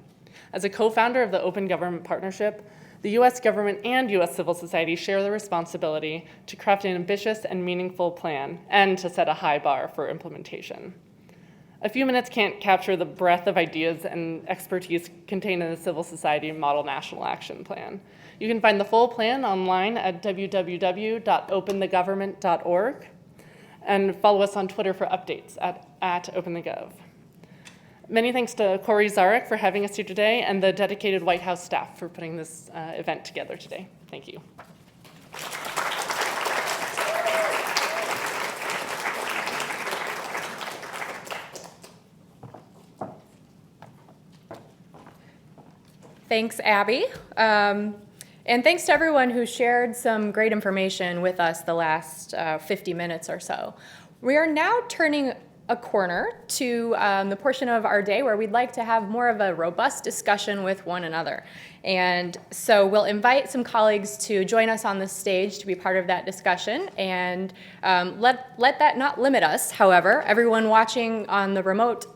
As a co-founder of the Open Government Partnership, the U.S. government and U.S. civil society share the responsibility to craft an ambitious and meaningful plan and to set a high bar for implementation. A few minutes can't capture the breadth of ideas and expertise contained in the Civil Society Model National Action Plan. You can find the full plan online at www.openthegovernment.org and follow us on Twitter for updates at OpenTheGov. Many thanks to Corey Zarek for having us here today and the dedicated White House staff for putting this event together today. Thank you. Thanks, Abby. And thanks to everyone who shared some great information with us the last 50 minutes or so. We are now turning a corner to the portion of our day where we'd like to have more of a robust discussion with one another. And so we'll invite some colleagues to join us on the stage to be part of that discussion. And let that not limit us, however. Everyone watching on the remote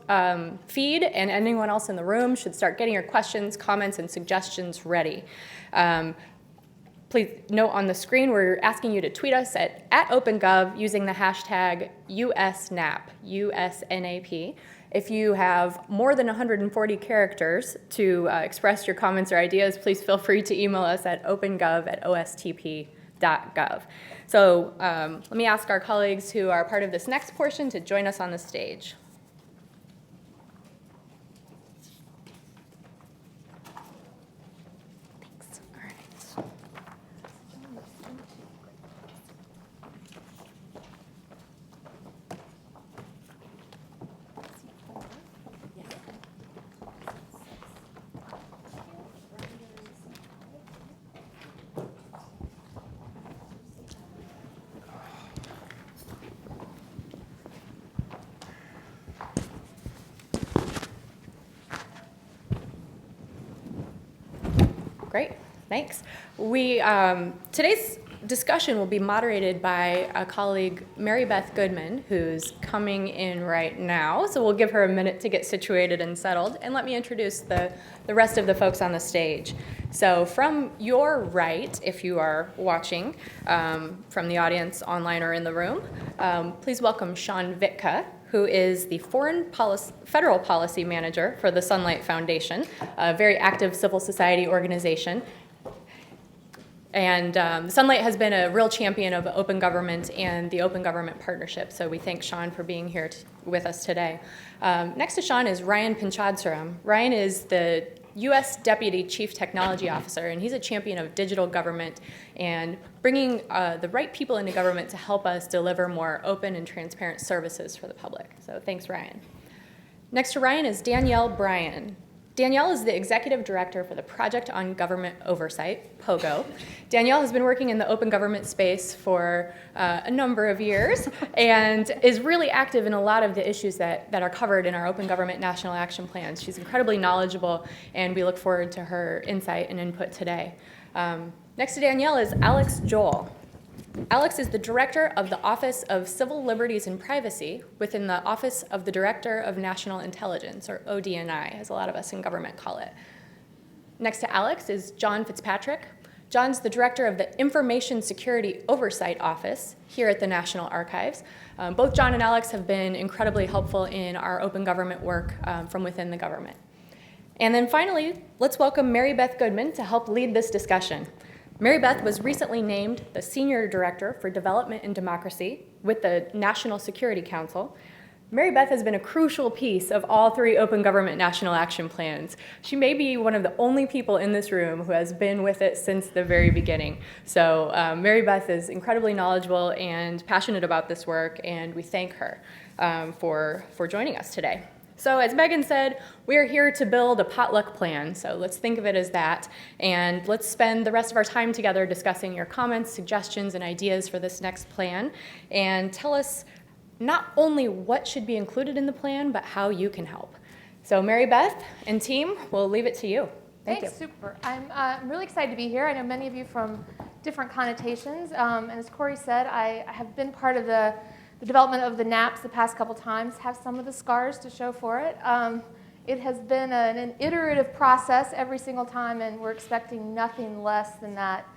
feed and anyone else in the room should start getting your questions, comments, and suggestions ready. Please note on the screen, we're asking you to tweet us at OpenGov using the hashtag USNAP, USNAP. If you have more than 140 characters to express your comments or ideas, please feel free to email us at opengov@ostp.gov. So let me ask our colleagues who are part of this next portion to join us on the stage. Great, thanks. Today's discussion will be moderated by a colleague, Mary Beth Goodman, who's coming in right now. So we'll give her a minute to get situated and settled. And let me introduce the rest of the folks on the stage. So from your right, if you are watching from the audience online or in the room, please welcome Sean Vitka, who is the Federal Policy Manager for the Sunlight Foundation, a very active civil society organization. And Sunlight has been a real champion of open government and the Open Government Partnership, so we thank Sean for being here with us today. Next to Sean is Ryan Pinchadsuram. Ryan is the U.S. Deputy Chief Technology Officer, and he's a champion of digital government and bringing the right people into government to help us deliver more open and transparent services for the public. So thanks, Ryan. Next to Ryan is Danielle Bryan. Danielle is the Executive Director for the Project on Government Oversight, POGO. Danielle has been working in the open government space for a number of years and is really active in a lot of the issues that are covered in our Open Government National Action Plans. She's incredibly knowledgeable, and we look forward to her insight and input today. Next to Danielle is Alex Joel. Alex is the Director of the Office of Civil Liberties and Privacy within the Office of the Director of National Intelligence, or ODNI, as a lot of us in government call it. Next to Alex is John Fitzpatrick. John's the Director of the Information Security Oversight Office here at the National Archives. Both John and Alex have been incredibly helpful in our open government work from within the government. And then finally, let's welcome Mary Beth Goodman to help lead this discussion. Mary Beth was recently named the Senior Director for Development and Democracy with the National Security Council. Mary Beth has been a crucial piece of all three Open Government National Action Plans. She may be one of the only people in this room who has been with it since the very beginning. So Mary Beth is incredibly knowledgeable and passionate about this work, and we thank her for joining us today. So as Megan said, we're here to build a potluck plan, so let's think of it as that, and let's spend the rest of our time together discussing your comments, suggestions, and ideas for this next plan, and tell us not only what should be included in the plan, but how you can help. So Mary Beth and team, we'll leave it to you. Thank you. Super. I'm really excited to be here. I know many of you from different connotations, and as Corey said, I have been part of the development of the NAPs the past couple times, have some of the scars to show for it. It has been an iterative process every single time, and we're expecting nothing less than that.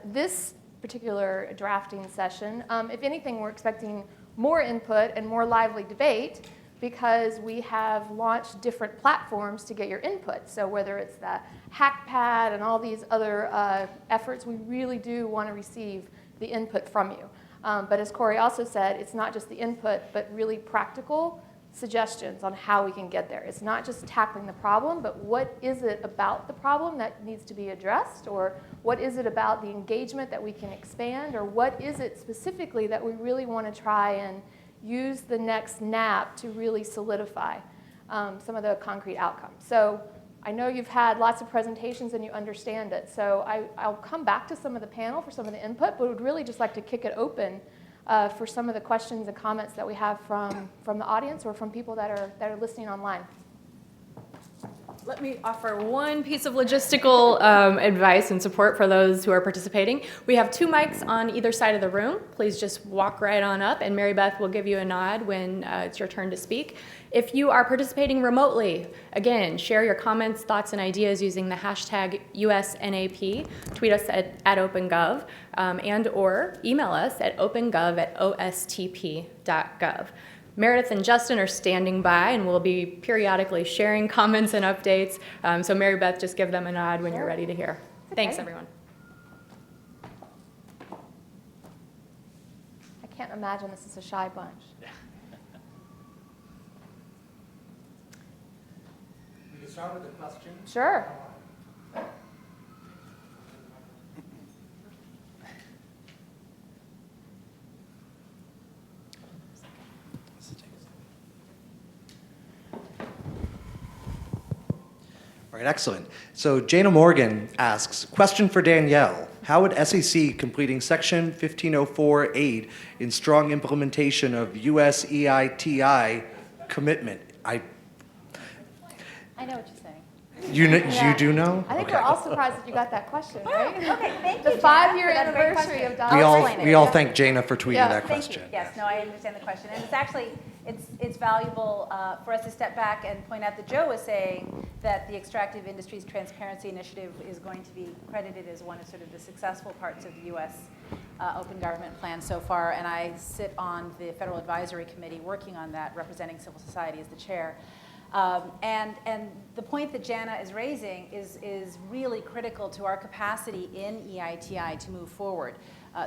This particular drafting session, if anything, we're expecting more input and more lively debate because we have launched different platforms to get your input. So whether it's the HackPad and all these other efforts, we really do want to receive the input from you. But as Corey also said, it's not just the input, but really practical suggestions on how we can get there. It's not just tackling the problem, but what is it about the problem that needs to be addressed, or what is it about the engagement that we can expand, or what is it specifically that we really want to try and use the next NAP to really solidify some of the concrete outcomes. So I know you've had lots of presentations and you understand it, so I'll come back to some of the panel for some of the input, but would really just like to kick it open for some of the questions and comments that we have from the audience or from people that are listening online. Let me offer one piece of logistical advice and support for those who are participating. We have 2 mics on either side of the room. Please just walk right on up, and Mary Beth will give you a nod when it's your turn to speak. If you are participating remotely, again, share your comments, thoughts, and ideas using the hashtag USNAP. Tweet us at OpenGov, and or email us at opengov@ostp.gov. Meredith and Justin are standing by, and we'll be periodically sharing comments and updates. So Mary Beth, just give them a nod when you're ready to hear. Thanks, everyone. I can't imagine this is a shy bunch. We can start with a question. Sure. All right, excellent. So Jana Morgan asks, question for Danielle. How would SEC completing Section 1504 aid in strong implementation of US EITI commitment? I know what you're saying. You Yeah. you do know? I think Okay. we're all surprised that you got that question, right? Okay, thank The you, Jana, 5-year for that great anniversary question. of Donald We Trump. explain we it. all Yeah. thank Jana for tweeting Yeah. that Thank question. you. Yes, no, I understand the question. And it's actually, it's valuable for us to step back and point out that Joe was saying that the Extractive Industries Transparency Initiative is going to be credited as one of sort of the successful parts of the U.S. Open Government Plan so far. And I sit on the Federal Advisory Committee working on that, representing civil society as the chair. And the point that Jana is raising is really critical to our capacity in EITI to move forward.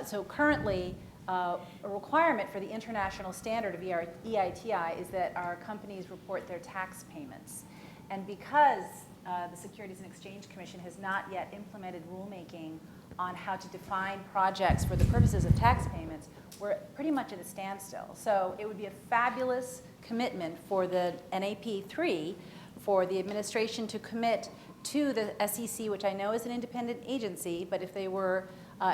So currently, a requirement for the international standard of EITI is that our companies report their tax payments. And because the Securities and Exchange Commission has not yet implemented rulemaking on how to define projects for the purposes of tax payments, we're pretty much at a standstill. So it would be a fabulous commitment for the NAP3 for the administration to commit to the SEC, which I know is an independent agency, but if they were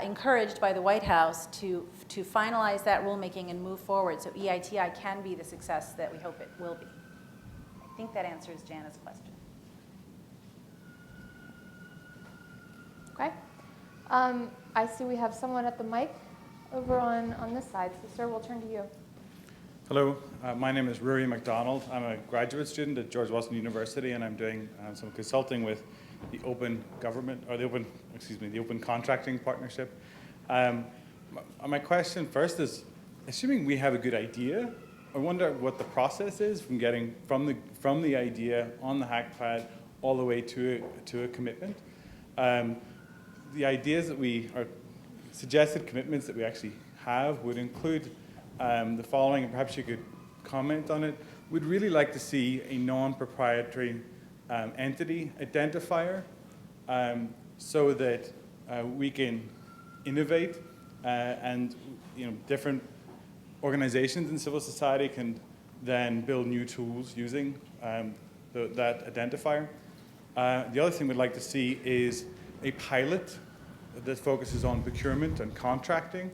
encouraged by the White House to finalize that rulemaking and move forward so EITI can be the success that we hope it will be. I think that answers Jana's question. Okay. I see we have someone at the mic over on this side. So, sir, we'll turn to you. Hello, my name is Rory McDonald. I'm a graduate student at George Washington University, and I'm doing some consulting with the Open Government, or the Open Contracting Partnership. My question first is, assuming we have a good idea, I wonder what the process is from getting from the idea on the HackPad all the way to a commitment. The ideas that or suggested commitments that we actually have would include the following, and perhaps you could comment on it. We'd really like to see a non-proprietary entity identifier so that we can innovate and different organizations in civil society can then build new tools using that identifier. The other thing we'd like to see is a pilot that focuses on procurement and contracting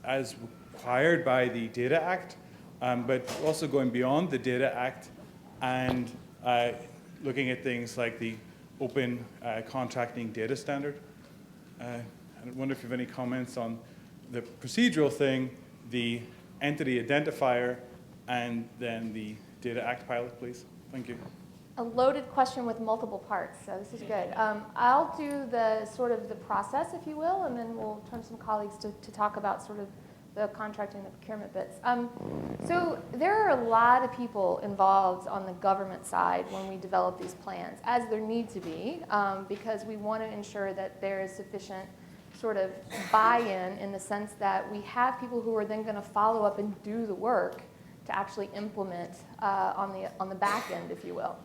as required by the Data Act, but also going beyond the Data Act and looking at things like the Open Contracting Data Standard. I wonder if you have any comments on the procedural thing, the entity identifier, and then the Data Act pilot, please. Thank you. A loaded question with multiple parts, so this is good. I'll do the sort of the process, if you will, and then we'll turn to some colleagues to talk about sort of the contracting, the procurement bits. So there are a lot of people involved on the government side when we develop these plans, as there need to be, because we want to ensure that there is sufficient sort of buy-in in the sense that we have people who are then going to follow up and do the work to actually implement on the back end, if you will.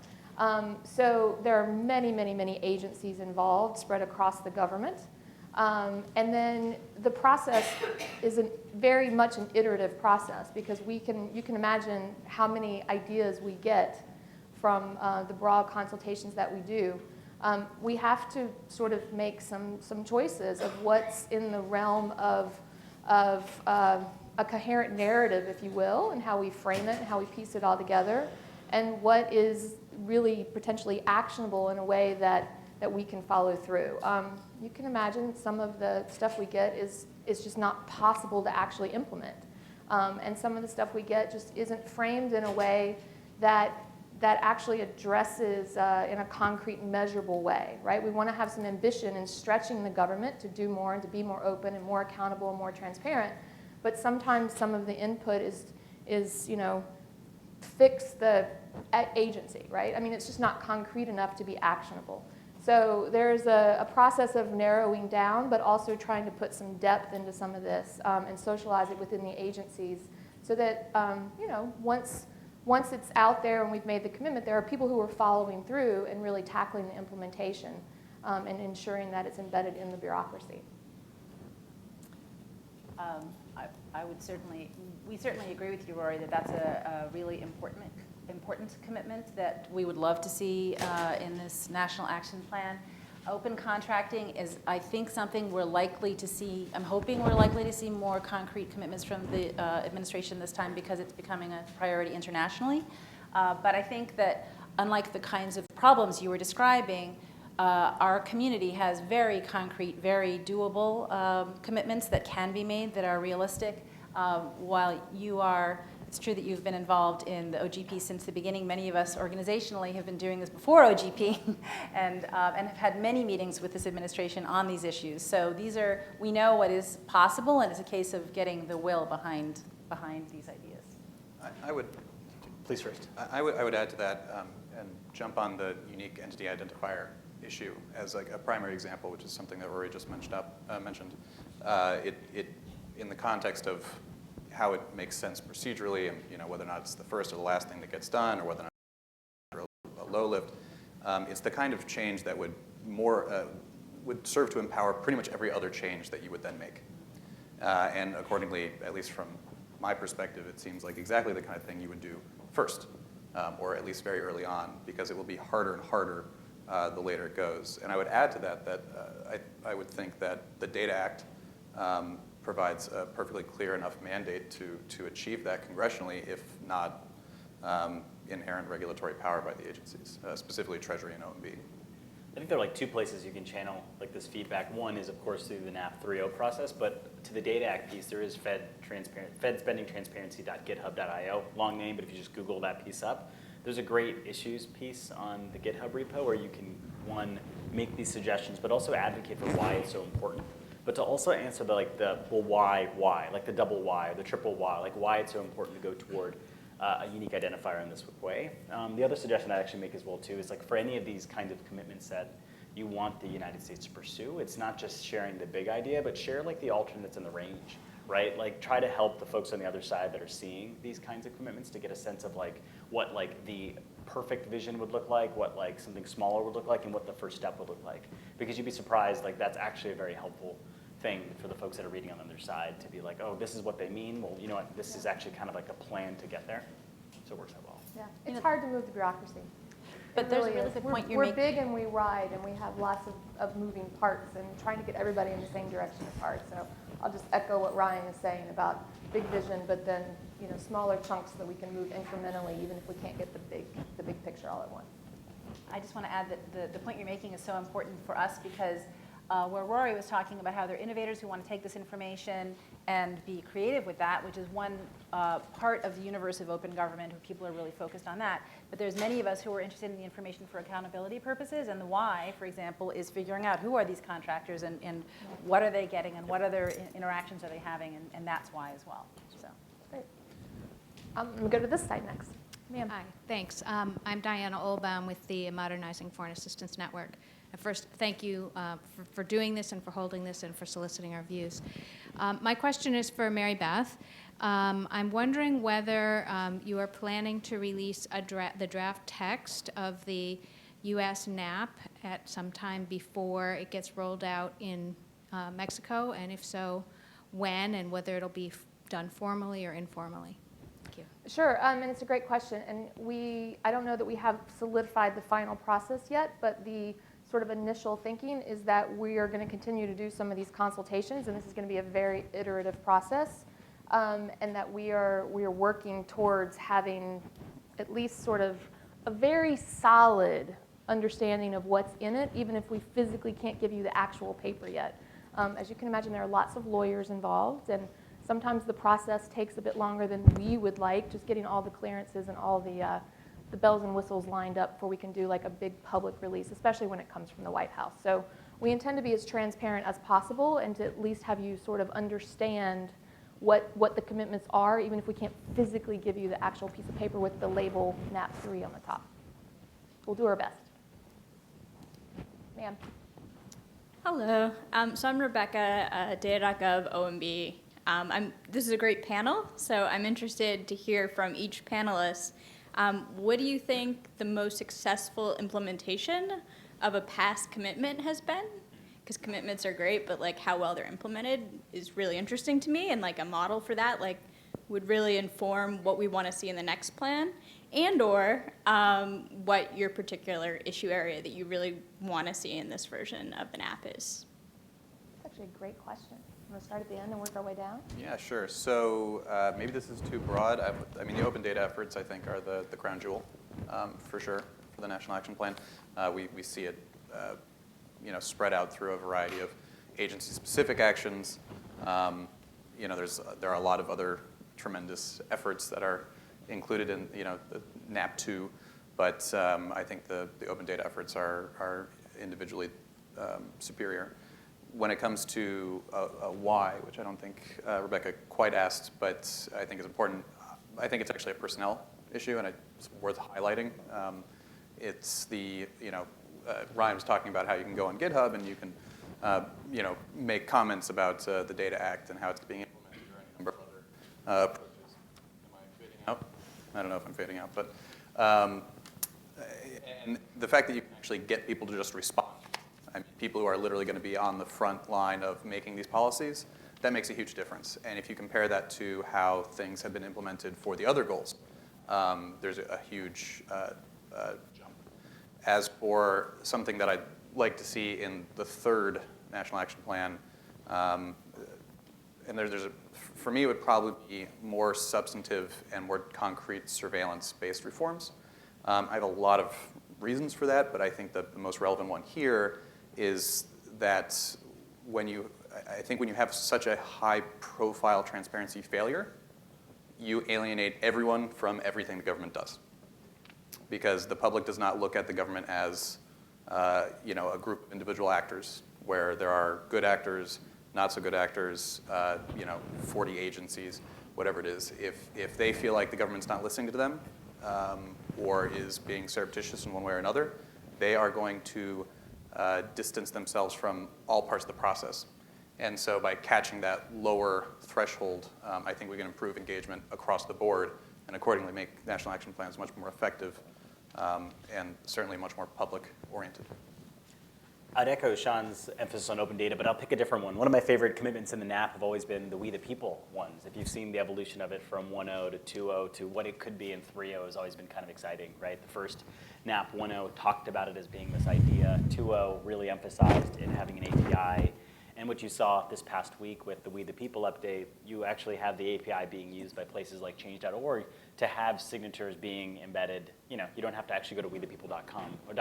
So there are many, many, many agencies involved spread across the government. And then the process is very much an iterative process because you can imagine how many ideas we get from the broad consultations that we do. We have to sort of make some choices of what's in the realm of a coherent narrative, if you will, and how we frame it and how we piece it all together, and what is really potentially actionable in a way that we can follow through. You can imagine some of the stuff we get is just not possible to actually implement. And some of the stuff we get just isn't framed in a way that actually addresses in a concrete, measurable way, right? We want to have some ambition in stretching the government to do more and to be more open and more accountable and more transparent. But sometimes some of the input is fix the agency, right? I mean, it's just not concrete enough to be actionable. So there's a process of narrowing down, but also trying to put some depth into some of this and socialize it within the agencies so that, once it's out there and we've made the commitment, there are people who are following through and really tackling the implementation and ensuring that it's embedded in the bureaucracy. We certainly agree with you, Rory, that that's a really important commitment that we would love to see in this national action plan. Open contracting is, I think, something we're likely to see. I'm hoping we're likely to see more concrete commitments from the administration this time because it's becoming a priority internationally. But I think that unlike the kinds of problems you were describing, our community has very concrete, very doable commitments that can be made, that are realistic. While it's true that you've been involved in the OGP since the beginning. Many of us organizationally have been doing this before OGP and have had many meetings with this administration on these issues. So we know what is possible, and it's a case of getting the will behind these ideas. I would, please first. I would add to that and jump on the unique entity identifier issue as like a primary example, which is something that Rory just mentioned. It in the context of how it makes sense procedurally, and whether or not it's the first or the last thing that gets done, or whether or not it's a low lift. It's the kind of change that would serve to empower pretty much every other change that you would then make. And accordingly, at least from my perspective, it seems like exactly the kind of thing you would do first, or at least very early on, because it will be harder and harder the later it goes. And I would add to that I would think that the Data Act provides a perfectly clear enough mandate to achieve that congressionally, if not inherent regulatory power by the agencies, specifically Treasury and OMB. I think there are like two places you can channel like this feedback. One is, of course, through the NAP 3.0 process, but to the Data Act piece, there is fedspendingtransparency.github.io, long name, but if you just Google that piece up, there's a great issues piece on the GitHub repo where you can, one, make these suggestions, but also advocate for why it's so important. But to also answer why, like the double why, or the triple why, like why it's so important to go toward a unique identifier in this way. The other suggestion I'd actually make as well too is like for any of these kinds of commitments that you want the United States to pursue, it's not just sharing the big idea, but share like the alternates in the range, right? Like try to help the folks on the other side that are seeing these kinds of commitments to get a sense of like what like the perfect vision would look like, what like something smaller would look like, and what the first step would look like. Because you'd be surprised, like that's actually a very helpful thing for the folks that are reading on the other side to be like, oh, this is what they mean. Well, you know what, this is actually kind of like a plan to get there. So it works out well. Yeah, it's hard to move the bureaucracy. But there's a really good point you're making. We're big and we ride, and we have lots of moving parts, and trying to get everybody in the same direction is hard. So I'll just echo what Ryan is saying about big vision, but then smaller chunks so that we can move incrementally, even if we can't get the big picture all at once. I just want to add that the point you're making is so important for us because where Rory was talking about how there are innovators who want to take this information and be creative with that, which is one part of the universe of open government where people are really focused on that. But there's many of us who are interested in the information for accountability purposes, and the why, for example, is figuring out who are these contractors and what are they getting and what other interactions are they having, and that's why as well. So Great. I'm going to go to this side next. Ma'am. Hi, thanks. I'm Diana Olbaum with the Modernizing Foreign Assistance Network. First, thank you for doing this and for holding this and for soliciting our views. My question is for Mary Beth. I'm wondering whether you are planning to release the draft text of the U.S. NAP at some time before it gets rolled out in Mexico, and if so, when, and whether it'll be done formally or informally. Thank you. Sure, and it's a great question. And I don't know that we have solidified the final process yet, but the sort of initial thinking is that we are going to continue to do some of these consultations, and this is going to be a very iterative process, and that we are working towards having at least sort of a very solid understanding of what's in it, even if we physically can't give you the actual paper yet. As you can imagine, there are lots of lawyers involved, and sometimes the process takes a bit longer than we would like, just getting all the clearances and all the bells and whistles lined up before we can do like a big public release, especially when it comes from the White House. So we intend to be as transparent as possible and to at least have you sort of understand what the commitments are, even if we can't physically give you the actual piece of paper with the label NAP3 on the top. We'll do our best. Ma'am. Hello. So I'm Rebecca, Data.gov OMB. This is a great panel, so I'm interested to hear from each panelist. What do you think the most successful implementation of a past commitment has been? Because commitments are great, but like how well they're implemented is really interesting to me, and like a model for that like would really inform what we want to see in the next plan, and or what your particular issue area that you really want to see in this version of the NAP is. That's actually a great question. Want to start at the end and work our way down? Yeah, sure. So maybe this is too broad. I mean, the open data efforts, I think, are the crown jewel, for sure, for the National Action Plan. We see it, spread out through a variety of agency-specific actions. There are a lot of other tremendous efforts that are included in, the NAP2, but I think the open data efforts are individually superior. When it comes to a why, which I don't think Rebecca quite asked, but I think is important, I think it's actually a personnel issue, and it's worth highlighting. It's the, Ryan was talking about how you can go on GitHub and you can, make comments about the Data Act and how it's being implemented or any number of other approaches. Am I fading out? I don't know if I'm fading out, but and the fact that you can actually get people to just respond. I mean, people who are literally going to be on the front line of making these policies, that makes a huge difference. And if you compare that to how things have been implemented for the other goals, there's a huge jump. As for something that I'd like to see in the third National Action Plan, and for me, it would probably be more substantive and more concrete surveillance-based reforms. I have a lot of reasons for that, but I think the most relevant one here is that when you have such a high-profile transparency failure, you alienate everyone from everything the government does. Because the public does not look at the government as a group of individual actors where there are good actors, not so good actors, 40 agencies, whatever it is. If they feel like the government's not listening to them or is being surreptitious in one way or another, they are going to distance themselves from all parts of the process. And so by catching that lower threshold, I think we can improve engagement across the board and accordingly make National Action Plans much more effective and certainly much more public-oriented. I'd echo Sean's emphasis on open data, but I'll pick a different one. One of my favorite commitments in the NAP have always been the We the People ones. If you've seen the evolution of it from 1.0 to 2.0 to what it could be in 3.0 has always been kind of exciting, right? The first NAP 1.0 talked about it as being this idea. 2.0 really emphasized it having an API. And what you saw this past week with the We the People update, you actually have the API being used by places like change.org to have signatures being embedded. You don't have to actually go to wethepeople.com or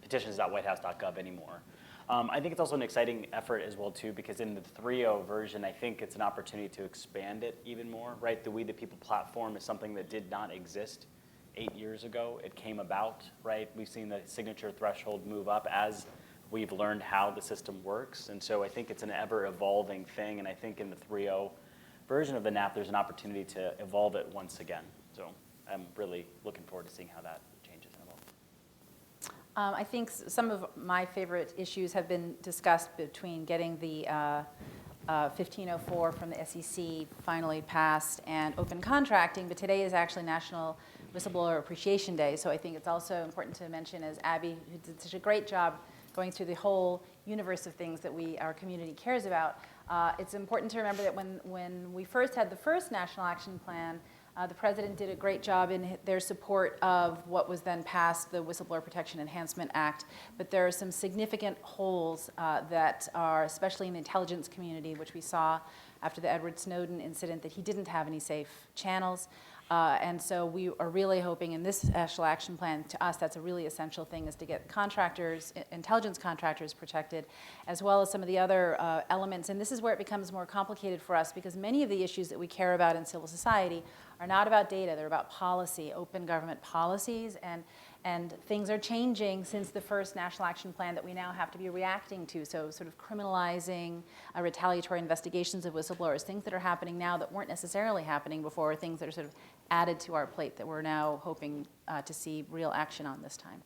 petitions.whitehouse.gov anymore. I think it's also an exciting effort as well, too, because in the 3.0 version, I think it's an opportunity to expand it even more, right? The We the People platform is something that did not exist 8 years ago. It came about, right? We've seen the signature threshold move up as we've learned how the system works. And so I think it's an ever-evolving thing, and I think in the 3.0 version of the NAP, there's an opportunity to evolve it once again. So I'm really looking forward to seeing how that changes and evolves. I think some of my favorite issues have been discussed between getting the 1504 from the SEC finally passed and open contracting, but today is actually National Whistleblower Appreciation Day, so I think it's also important to mention, as Abby, who did such a great job going through the whole universe of things that our community cares about, it's important to remember that when we first had the first National Action Plan, the President did a great job in their support of what was then passed, the Whistleblower Protection Enhancement Act. But there are some significant holes that are, especially in the intelligence community, which we saw after the Edward Snowden incident, that he didn't have any safe channels. And so we are really hoping in this National Action Plan, to us, that's a really essential thing, is to get contractors, intelligence contractors protected, as well as some of the other elements. And this is where it becomes more complicated for us, because many of the issues that we care about in civil society are not about data, they're about policy, open government policies, and things are changing since the first National Action Plan that we now have to be reacting to. So sort of criminalizing retaliatory investigations of whistleblowers, things that are happening now that weren't necessarily happening before, things that are sort of added to our plate that we're now hoping to see real action on this time.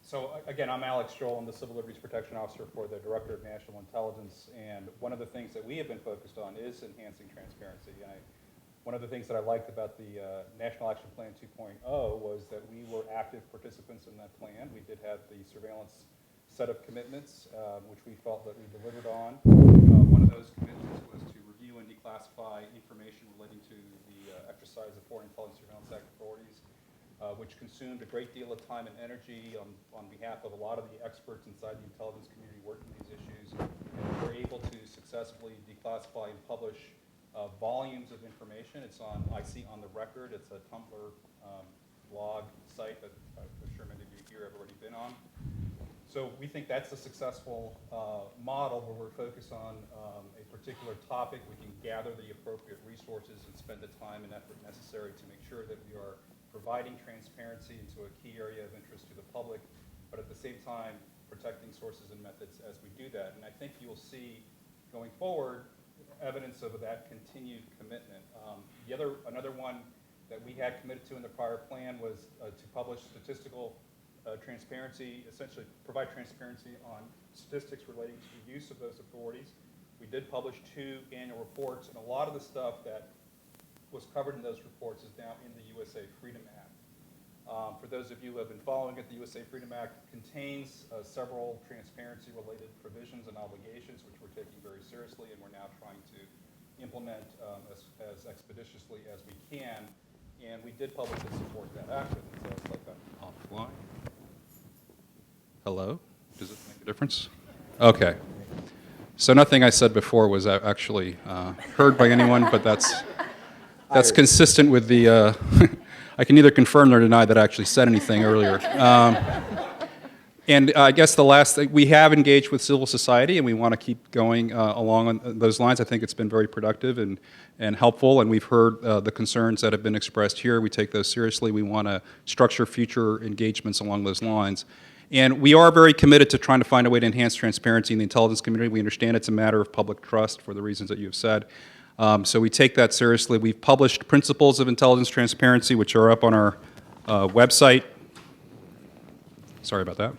So again, I'm Alex Joel. I'm the Civil Liberties Protection Officer for the Director of National Intelligence, and one of the things that we have been focused on is enhancing transparency. One of the things that I liked about the National Action Plan 2.0 was that we were active participants in that plan. We did have the surveillance set of commitments, which we felt that we delivered on. One of those commitments was to review and declassify information relating to the exercise of Foreign Intelligence Surveillance Act authorities, which consumed a great deal of time and energy on behalf of a lot of the experts inside the intelligence community working these issues. And we were able to successfully declassify and publish volumes of information. It's on, I see on the record, it's a Tumblr blog site that I'm sure many of you here have already been on. So we think that's a successful model where we're focused on a particular topic. We can gather the appropriate resources and spend the time and effort necessary to make sure that we are providing transparency into a key area of interest to the public, but at the same time protecting sources and methods as we do that. And I think you'll see going forward evidence of that continued commitment. Another one that we had committed to in the prior plan was to publish statistical transparency, essentially provide transparency on statistics relating to the use of those authorities. We did publish 2 annual reports, and a lot of the stuff that was covered in those reports is now in the USA Freedom Act. For those of you who have been following it, the USA Freedom Act contains several transparency-related provisions and obligations, which we're taking very seriously, and we're now trying to implement as expeditiously as we can. And we did publicly support that act, and so it's like that offline. Hello? Does it make a difference? Okay. So nothing I said before was actually heard by anyone, but that's consistent with the, I can neither confirm nor deny that I actually said anything earlier. And I guess the last thing, we have engaged with civil society, and we want to keep going along on those lines. I think it's been very productive and helpful, and we've heard the concerns that have been expressed here. We take those seriously. We want to structure future engagements along those lines. And we are very committed to trying to find a way to enhance transparency in the intelligence community. We understand it's a matter of public trust for the reasons that you have said. So we take that seriously. We've published principles of intelligence transparency, which are up on our website. Sorry about that.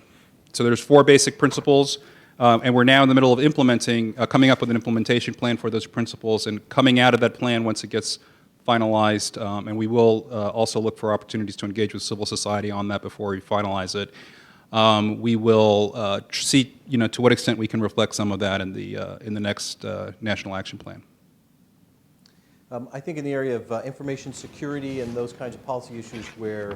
So there's 4 basic principles, and we're now in the middle of implementing, coming up with an implementation plan for those principles, and coming out of that plan once it gets finalized, and we will also look for opportunities to engage with civil society on that before we finalize it. We will see, to what extent we can reflect some of that in the next National Action Plan. I think in the area of information security and those kinds of policy issues where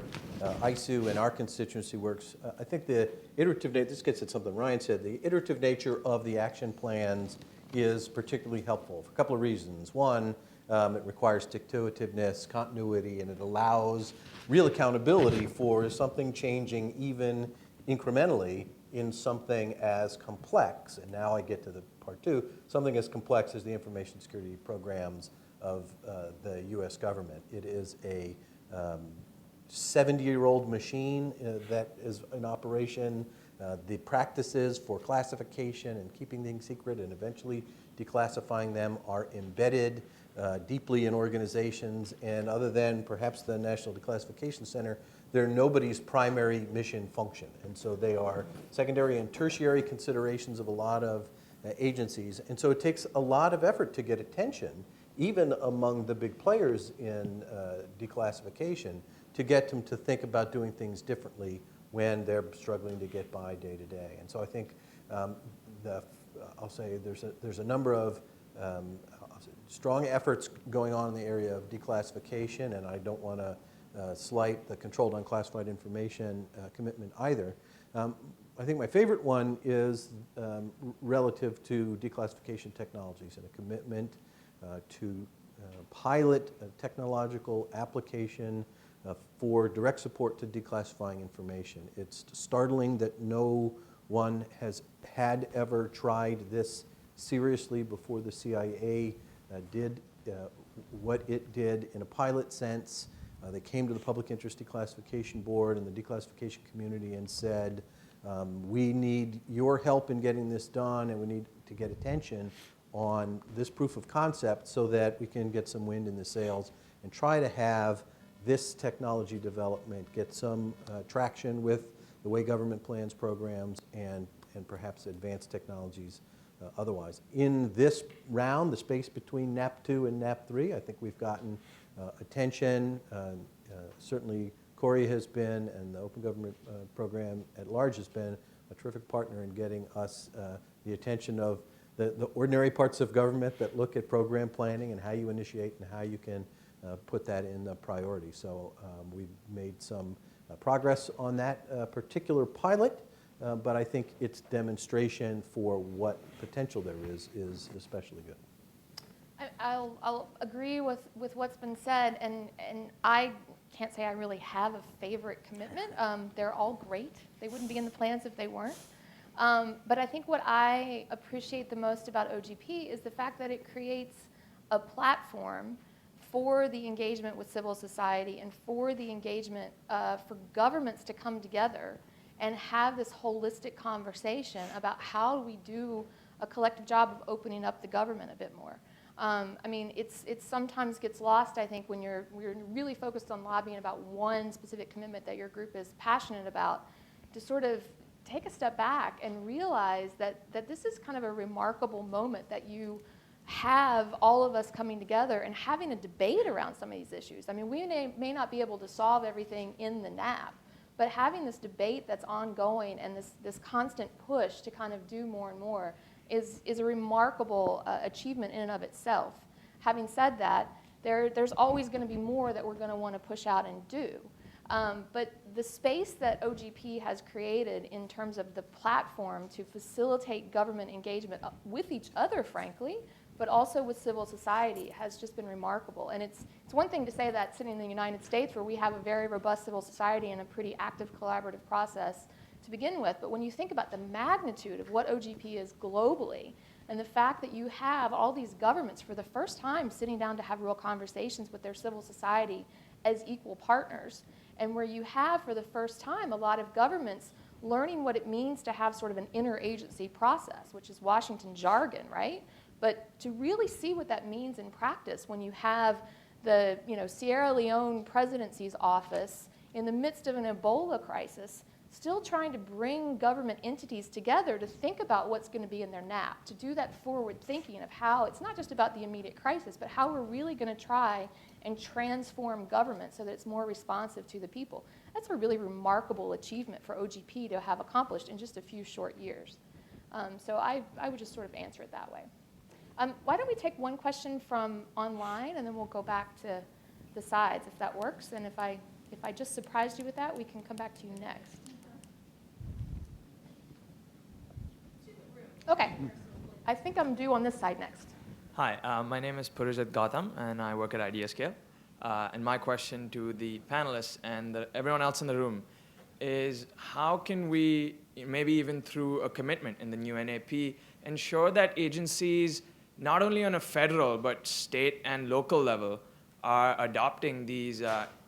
ISOO and our constituency works, I think the iterative nature, this gets at something Ryan said, the iterative nature of the action plans is particularly helpful for a couple of reasons. One, it requires stick-to-itiveness, continuity, and it allows real accountability for something changing even incrementally in something as complex, and now I get to the part two, something as complex as the information security programs of the U.S. government. It is a 70-year-old machine that is in operation. The practices for classification and keeping things secret and eventually declassifying them are embedded deeply in organizations, and other than perhaps the National Declassification Center, they're nobody's primary mission function. And so they are secondary and tertiary considerations of a lot of agencies. And so it takes a lot of effort to get attention, even among the big players in declassification, to get them to think about doing things differently when they're struggling to get by day to day. And so I think I'll say there's a number of strong efforts going on in the area of declassification, and I don't want to slight the controlled unclassified information commitment either. I think my favorite one is relative to declassification technologies and a commitment to pilot a technological application for direct support to declassifying information. It's startling that no one had ever tried this seriously before the CIA did what it did in a pilot sense. They came to the Public Interest Declassification Board and the declassification community and said, we need your help in getting this done, and we need to get attention on this proof of concept so that we can get some wind in the sails and try to have this technology development get some traction with the way government plans programs and perhaps advanced technologies otherwise. In this round, the space between NAP 2 and NAP 3, I think we've gotten attention. Certainly Corey has been, and the Open Government Program at large has been a terrific partner in getting us the attention of the ordinary parts of government that look at program planning and how you initiate and how you can put that in the priority. So we've made some progress on that particular pilot, but I think its demonstration for what potential there is especially good. I'll agree with what's been said, and I can't say I really have a favorite commitment. They're all great. They wouldn't be in the plans if they weren't. But I think what I appreciate the most about OGP is the fact that it creates a platform for the engagement with civil society and for the engagement for governments to come together and have this holistic conversation about how we do a collective job of opening up the government a bit more. I mean, it sometimes gets lost, I think, when you're really focused on lobbying about one specific commitment that your group is passionate about, to sort of take a step back and realize that this is kind of a remarkable moment that you have all of us coming together and having a debate around some of these issues. I mean, we may not be able to solve everything in the NAP, but having this debate that's ongoing and this constant push to kind of do more and more is a remarkable achievement in and of itself. Having said that, there's always going to be more that we're going to want to push out and do. But the space that OGP has created in terms of the platform to facilitate government engagement with each other, frankly, but also with civil society has just been remarkable. And it's one thing to say that sitting in the United States where we have a very robust civil society and a pretty active collaborative process to begin with, but when you think about the magnitude of what OGP is globally and the fact that you have all these governments for the first time sitting down to have real conversations with their civil society as equal partners, and where you have for the first time a lot of governments learning what it means to have sort of an interagency process, which is Washington jargon, right? But to really see what that means in practice when you have the Sierra Leone presidency's office in the midst of an Ebola crisis still trying to bring government entities together to think about what's going to be in their NAP, to do that forward thinking of how it's not just about the immediate crisis, but how we're really going to try and transform government so that it's more responsive to the people. That's a really remarkable achievement for OGP to have accomplished in just a few short years. So I would just sort of answer it that way. Why don't we take one question from online, and then we'll go back to the sides, if that works. And if I just surprised you with that, we can come back to you next. Okay. I think I'm due on this side next. Hi, my name is Purajit Gautam, and I work at IdeaScale. And my question to the panelists and everyone else in the room, is how can we, maybe even through a commitment in the new NAP, ensure that agencies, not only on a federal but state and local level, are adopting these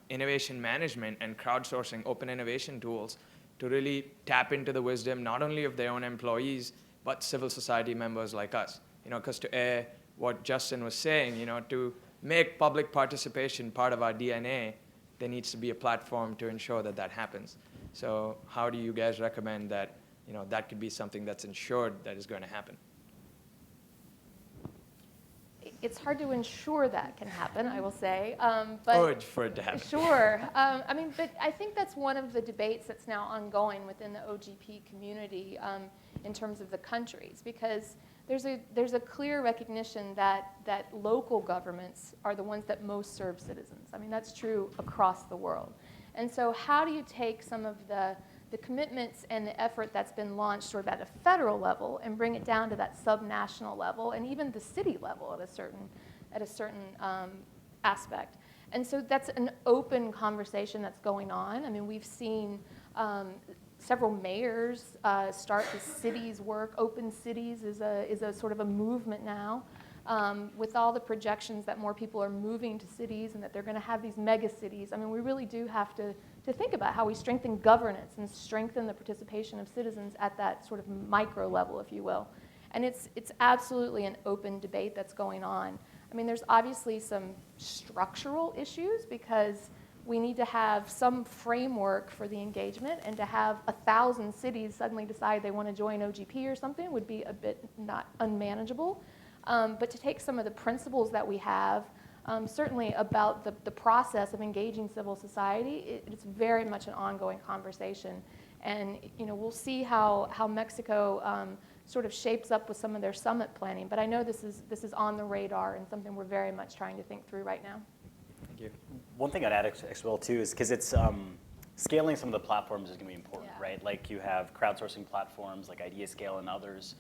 innovation management and crowdsourcing open innovation tools to really tap into the wisdom not only of their own employees but civil society members like us. Because to air what Justin was saying, to make public participation part of our DNA, there needs to be a platform to ensure that that happens. So how do you guys recommend that, that could be something that's ensured that is going to happen? It's hard to ensure that can happen, I will say. But urge for it to happen. Sure. But I think that's one of the debates that's now ongoing within the OGP community in terms of the countries, because there's a clear recognition that local governments are the ones that most serve citizens. That's true across the world. And so how do you take some of the commitments and the effort that's been launched sort of at a federal level and bring it down to that subnational level and even the city level at a certain aspect? And so that's an open conversation that's going on. We've seen several mayors start the cities work. Open cities is a sort of a movement now. With all the projections that more people are moving to cities and that they're going to have these mega cities, we really do have to think about how we strengthen governance and strengthen the participation of citizens at that sort of micro level, if you will. And it's absolutely an open debate that's going on. There's obviously some structural issues because we need to have some framework for the engagement, and to have 1,000 cities suddenly decide they want to join OGP or something would be a bit not unmanageable. But to take some of the principles that we have, certainly about the process of engaging civil society, it's very much an ongoing conversation. And we'll see how Mexico sort of shapes up with some of their summit planning. But I know this is on the radar and something we're very much trying to think through right now. Thank you. One thing I'd add as well too is because it's scaling some of the platforms is going to be important, right? Like you have crowdsourcing platforms like IdeaScale and others.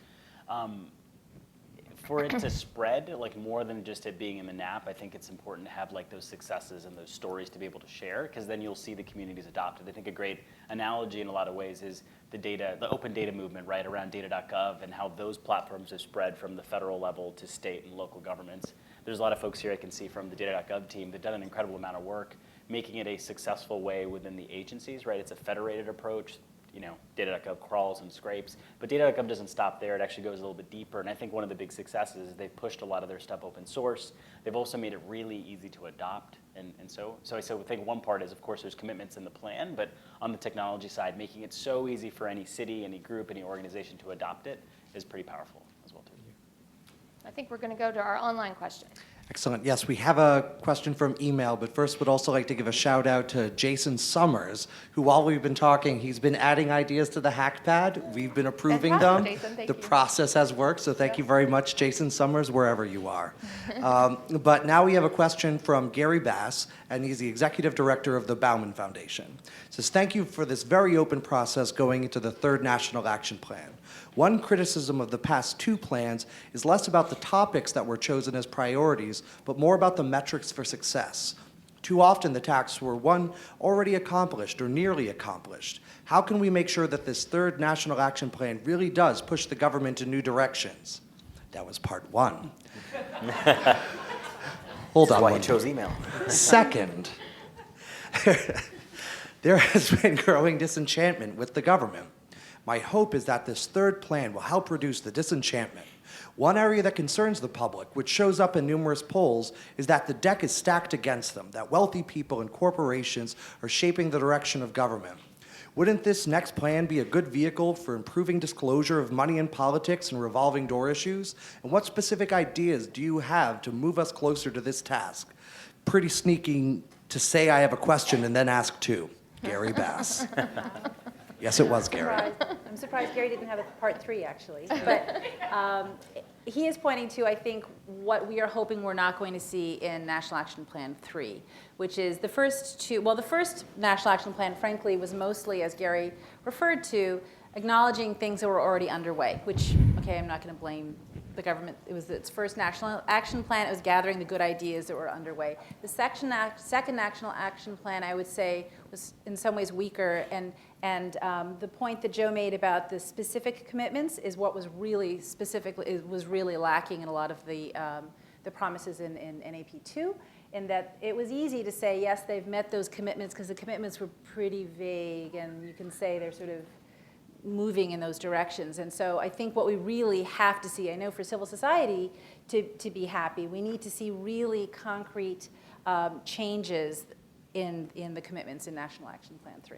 For it to spread, like more than just it being in the NAP, I think it's important to have like those successes and those stories to be able to share, because then you'll see the communities adopt it. I think a great analogy in a lot of ways is the open data movement, right, around data.gov, and how those platforms have spread from the federal level to state and local governments. There's a lot of folks here I can see from the data.gov team that done an incredible amount of work making it a successful way within the agencies, right? It's a federated approach. Data.gov crawls and scrapes, but Data.gov doesn't stop there. It actually goes a little bit deeper, and I think one of the big successes is they've pushed a lot of their stuff open source. They've also made it really easy to adopt, and so I think one part is, of course, there's commitments in the plan, but on the technology side, making it so easy for any city, any group, any organization to adopt it is pretty powerful as well, too. I think we're going to go to our online question. Excellent. Yes, we have a question from email, but first would also like to give a shout out to Jason Summers, who while we've been talking, he's been adding ideas to the HackPad. We've been approving them. Jason, thank the you. process has worked, so thank you very much, Jason Summers, wherever you are. But now we have a question from Gary Bass, and he's the Executive Director of the Bauman Foundation. It says, thank you for this very open process going into the third National Action Plan. One criticism of the past two plans is less about the topics that were chosen as priorities, but more about the metrics for success. Too often the tasks were, one, already accomplished or nearly accomplished. How can we make sure that this third National Action Plan really does push the government in new directions? That was part one. Hold on. That's why you chose email. Second, there has been growing disenchantment with the government. My hope is that this third plan will help reduce the disenchantment. One area that concerns the public, which shows up in numerous polls, is that the deck is stacked against them, that wealthy people and corporations are shaping the direction of government. Wouldn't this next plan be a good vehicle for improving disclosure of money in politics and revolving door issues? And what specific ideas do you have to move us closer to this task? Pretty sneaky to say I have a question and then ask two. Gary Bass. Yes, it was Gary. I'm surprised Gary didn't have a part 3, actually. But he is pointing to, I think, what we are hoping we're not going to see in National Action Plan 3, which is the first two. Well, the first National Action Plan, frankly, was mostly, as Gary referred to, acknowledging things that were already underway, which, okay, I'm not going to blame the government. It was its first National Action Plan. It was gathering the good ideas that were underway. The second National Action Plan, I would say, was in some ways weaker and And the point that Joe made about the specific commitments is what was really lacking in a lot of the promises in NAP2, in that it was easy to say, yes, they've met those commitments because the commitments were pretty vague, and you can say they're sort of moving in those directions. And so I think what we really have to see, I know for civil society to be happy, we need to see really concrete changes in the commitments in National Action Plan 3.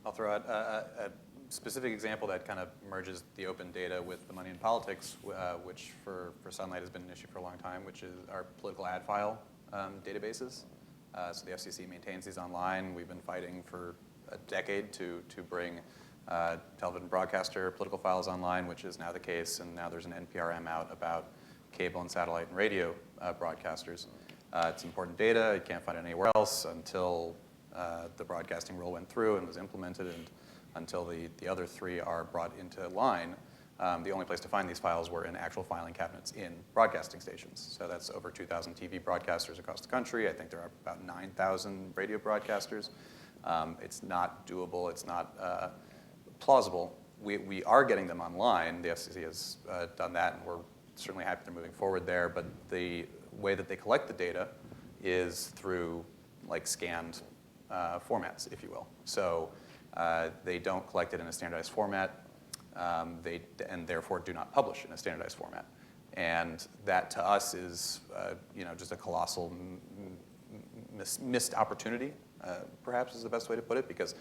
I'll throw out a specific example that kind of merges the open data with the money in politics, which for Sunlight has been an issue for a long time, which is our political ad file databases. So the FCC maintains these online. We've been fighting for a decade to bring television broadcaster political files online, which is now the case, and now there's an NPRM out about cable and satellite and radio broadcasters. It's important data. You can't find it anywhere else until the broadcasting rule went through and was implemented, and until the other three are brought into line. The only place to find these files were in actual filing cabinets in broadcasting stations. So that's over 2,000 TV broadcasters across the country. I think there are about 9,000 radio broadcasters. It's not doable. It's not plausible. We are getting them online. The FCC has done that, and we're certainly happy they're moving forward there. But the way that they collect the data is through like scanned formats, if you will. So they don't collect it in a standardized format. And therefore do not publish in a standardized format. And that to us is just a colossal missed opportunity, perhaps is the best way to put it, because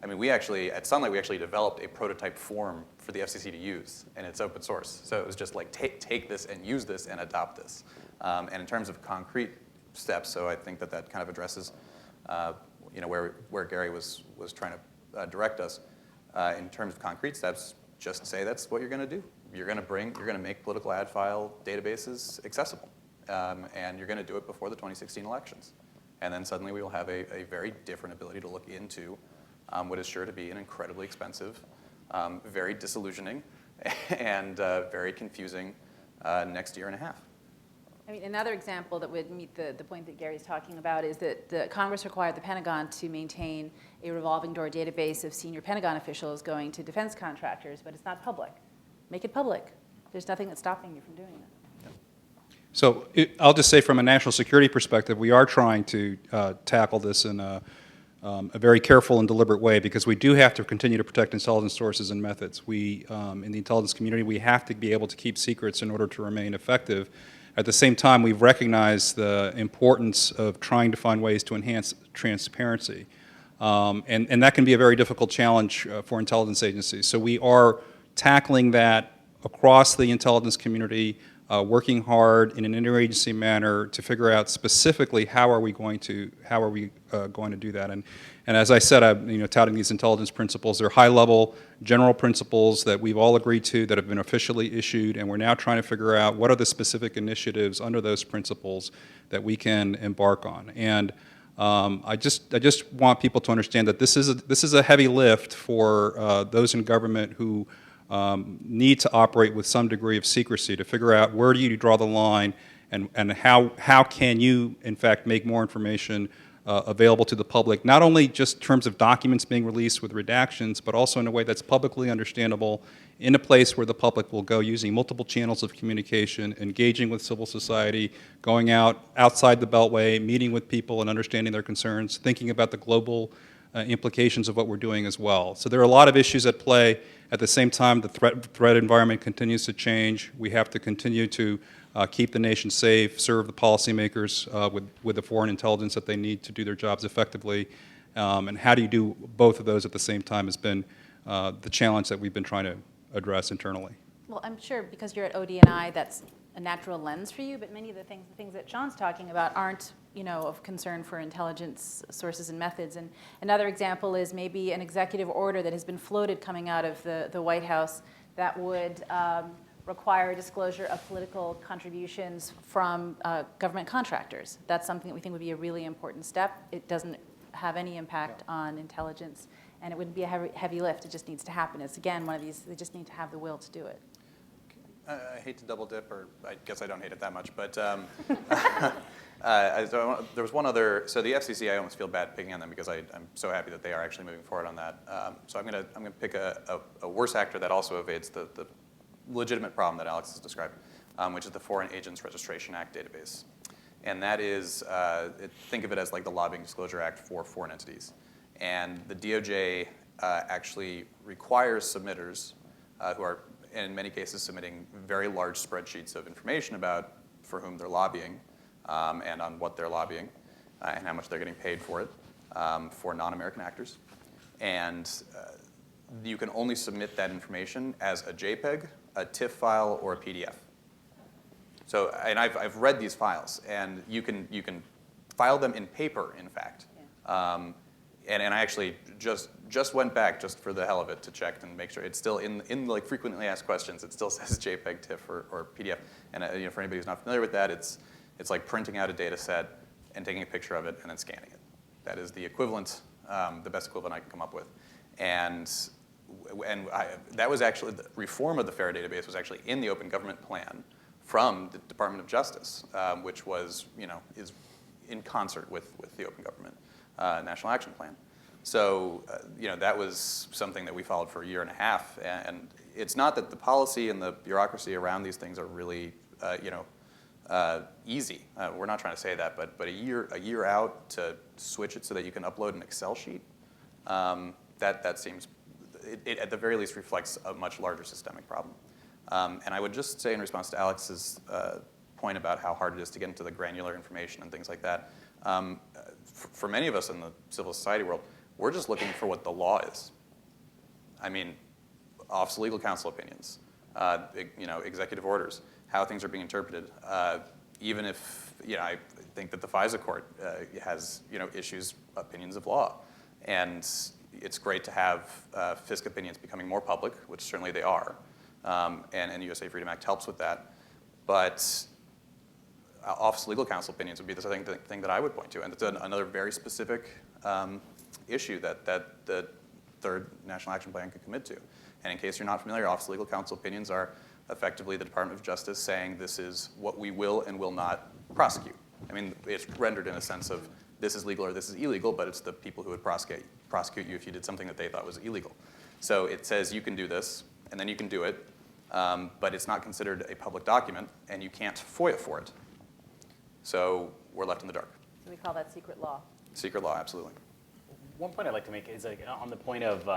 I mean, at Sunlight, we actually developed a prototype form for the FCC to use, and it's open source. So it was just like, take this and use this and adopt this. And in terms of concrete steps, so I think that kind of addresses where Gary was trying to direct us. In terms of concrete steps, just say that's what you're going to do. You're going to make political ad file databases accessible, and you're going to do it before the 2016 elections. And then suddenly we will have a very different ability to look into what is sure to be an incredibly expensive, very disillusioning, and very confusing next year and a half. I mean, another example that would meet the point that Gary's talking about is that the Congress required the Pentagon to maintain a revolving door database of senior Pentagon officials going to defense contractors, but it's not public. Make it public. There's nothing that's stopping you from doing that. So I'll just say from a national security perspective, we are trying to tackle this in a very careful and deliberate way, because we do have to continue to protect intelligence sources and methods. We, in the intelligence community, we have to be able to keep secrets in order to remain effective. At the same time, we've recognized the importance of trying to find ways to enhance transparency. And that can be a very difficult challenge for intelligence agencies. So we are tackling that across the intelligence community, working hard in an interagency manner to figure out specifically how are we going to do that. And as I said, I'm touting these intelligence principles. They're high-level, general principles that we've all agreed to that have been officially issued, and we're now trying to figure out what are the specific initiatives under those principles that we can embark on. And I just want people to understand that this is a heavy lift for those in government who need to operate with some degree of secrecy to figure out where do you draw the line, and how can you, in fact, make more information available to the public, not only just in terms of documents being released with redactions, but also in a way that's publicly understandable, in a place where the public will go, using multiple channels of communication, engaging with civil society, going outside the Beltway, meeting with people and understanding their concerns, thinking about the global implications of what we're doing as well. So there are a lot of issues at play. At the same time, the threat environment continues to change. We have to continue to keep the nation safe, serve the policymakers with the foreign intelligence that they need to do their jobs effectively. And how do you do both of those at the same time has been the challenge that we've been trying to address internally. Well, I'm sure because you're at ODNI, that's a natural lens for you, but many of the things that Sean's talking about aren't of concern for intelligence sources and methods. And another example is maybe an executive order that has been floated coming out of the White House that would require disclosure of political contributions from government contractors. That's something that we think would be a really important step. It doesn't have any impact on intelligence, and it wouldn't be a heavy lift. It just needs to happen. It's, again, one of these, they just need to have the will to do it. I hate to double dip, or I guess I don't hate it that much, but there was one other. So the FCC, I almost feel bad picking on them because I'm so happy that they are actually moving forward on that. So I'm gonna pick a worse actor that also evades the legitimate problem that Alex has described, which is the Foreign Agents Registration Act database, and that is think of it as like the Lobbying Disclosure Act for foreign entities, and the DOJ actually requires submitters who are in many cases submitting very large spreadsheets of information about for whom they're lobbying and on what they're lobbying and how much they're getting paid for it for non-American actors. And you can only submit that information as a JPEG, a TIFF file, or a PDF. So, and I've read these files, and you can file them in paper, in fact. Yeah. And I actually just went back just for the hell of it to check and make sure it's still in like frequently asked questions. It still says JPEG, TIFF, or PDF. And for anybody who's not familiar with that, it's like printing out a data set and taking a picture of it and then scanning it. That is the equivalent, the best equivalent I can come up with. And that was actually the reform of the FAIR database was actually in the Open Government Plan from the Department of Justice, which was is in concert with the Open Government National Action Plan. So that was something that we followed for a year and a half, and it's not that the policy and the bureaucracy around these things are really easy. We're not trying to say that, but a year out to switch it so that you can upload an Excel sheet, that seems it at the very least reflects a much larger systemic problem. And I would just say in response to Alex's point about how hard it is to get into the granular information and things like that, for many of us in the civil society world, we're just looking for what the law is. I mean, Office of Legal Counsel opinions, executive orders, how things are being interpreted. Even if I think that the FISA court has issues opinions of law, and it's great to have FISC opinions becoming more public, which certainly they are, and USA Freedom Act helps with that. But Office of Legal Counsel opinions would be the thing that I would point to, and it's another very specific issue that the third National Action Plan could commit to. And in case you're not familiar, Office of Legal Counsel opinions are effectively the Department of Justice saying this is what we will and will not prosecute. I mean, it's rendered in a sense of this is legal or this is illegal, but it's the people who would prosecute you if you did something that they thought was illegal. So it says you can do this, and then you can do it, but it's not considered a public document, and you can't FOIA for it. So we're left in the dark. So we call that secret law. Secret law, absolutely. One point I'd like to make is on the point of,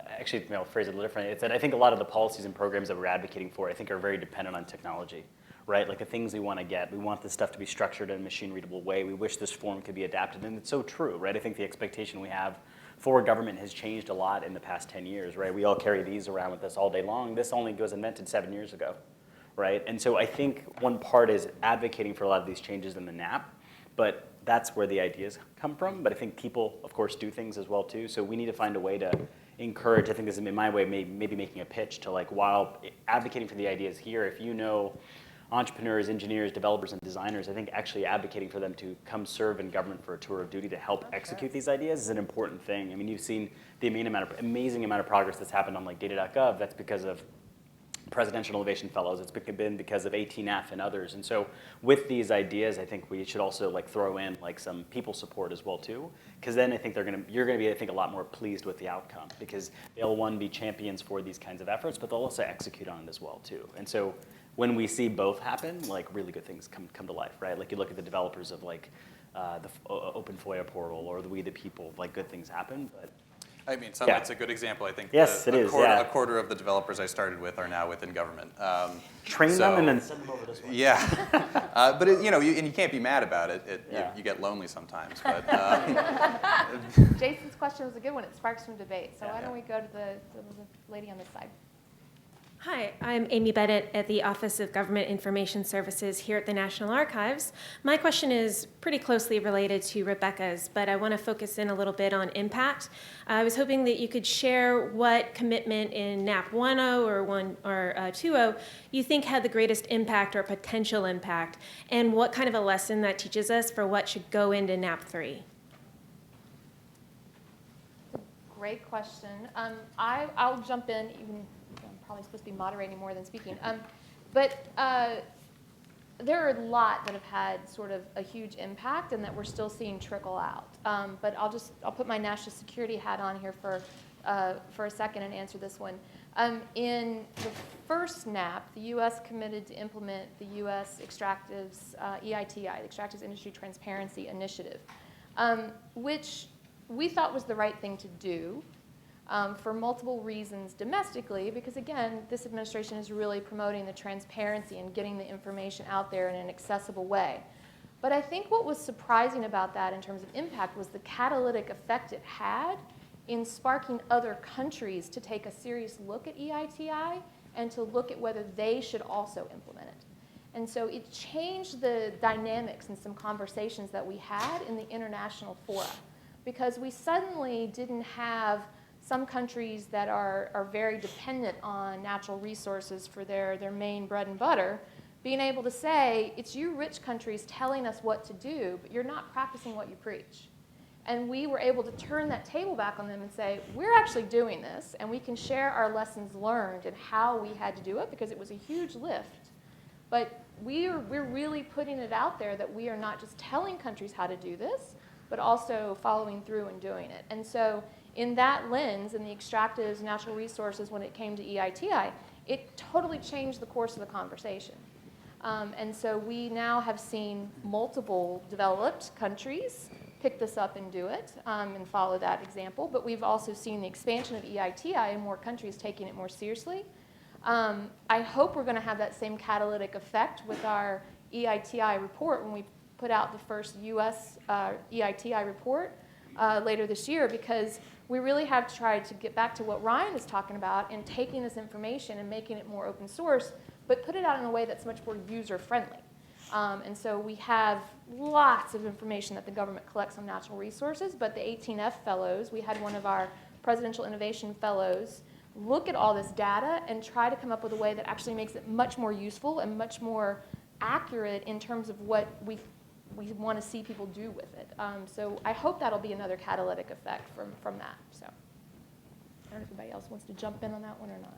actually I'll phrase it a little differently, it's that I think a lot of the policies and programs that we're advocating for I think are very dependent on technology, right? Like the things we want to get, we want this stuff to be structured in a machine-readable way. We wish this form could be adapted, and it's so true, right? I think the expectation we have for government has changed a lot in the past 10 years, right? We all carry these around with us all day long. This only was invented 7 years ago, right? And so I think one part is advocating for a lot of these changes in the NAP, but that's where the ideas come from. But I think people, of course, do things as well, too. So we need to find a way to encourage, I think this is in my way, maybe making a pitch to while advocating for the ideas here, if you know entrepreneurs, engineers, developers, and designers, I think actually advocating for them to come serve in government for a tour of duty to help execute these ideas is an important thing. I mean, you've seen the amazing amount of progress that's happened on data.gov. That's because of Presidential Innovation Fellows. It's been because of 18F and others. And so with these ideas, I think we should also throw in some people support as well too, because then I think you're going to be, I think, a lot more pleased with the outcome, because they'll, one, be champions for these kinds of efforts, but they'll also execute on it as well too. And so when we see both happen, really good things come to life, right? Like you look at the developers of the Open FOIA portal or the We the People, good things happen, but I mean, it's a good example. I think yes, it is. A quarter of the developers I started with are now within government. Train them and then send them over this way. Yeah, but and you can't be mad about it. You get lonely sometimes. But Jason's question was a good one. It sparks some debate. So why don't we go to the lady on this side? Hi, I'm Amy Bennett at the Office of Government Information Services here at the National Archives. My question is pretty closely related to Rebecca's, but I want to focus in a little bit on impact. I was hoping that you could share what commitment in NAP 1.0 or 2.0 you think had the greatest impact or potential impact, and what kind of a lesson that teaches us for what should go into NAP 3. Great question. I'll jump in, even I'm probably supposed to be moderating more than speaking. But there are a lot that have had sort of a huge impact and that we're still seeing trickle out. But I'll put my national security hat on here for a second and answer this one. In the first SNAP, the U.S. committed to implement the U.S. Extractives EITI, the Extractives Industry Transparency Initiative, which we thought was the right thing to do. For multiple reasons domestically, because again, this administration is really promoting the transparency and getting the information out there in an accessible way. But I think what was surprising about that in terms of impact was the catalytic effect it had in sparking other countries to take a serious look at EITI and to look at whether they should also implement it. And so it changed the dynamics in some conversations that we had in the international fora, because we suddenly didn't have some countries that are very dependent on natural resources for their main bread and butter, being able to say, it's you rich countries telling us what to do, but you're not practicing what you preach. And we were able to turn that table back on them and say, we're actually doing this, and we can share our lessons learned and how we had to do it, because it was a huge lift. But we're really putting it out there that we are not just telling countries how to do this, but also following through and doing it. And so in that lens, in the extractives, natural resources, when it came to EITI, it totally changed the course of the conversation. And so we now have seen multiple developed countries pick this up and do it and follow that example. But we've also seen the expansion of EITI and more countries taking it more seriously. I hope we're going to have that same catalytic effect with our EITI report when we put out the first U.S. EITI report later this year, because we really have tried to get back to what Ryan is talking about in taking this information and making it more open source, but put it out in a way that's much more user-friendly. And so we have lots of information that the government collects on natural resources, but the 18F fellows, we had one of our Presidential Innovation Fellows look at all this data and try to come up with a way that actually makes it much more useful and much more accurate in terms of what we want to see people do with it. So I hope that'll be another catalytic effect from that. So I don't know if anybody else wants to jump in on that one or not.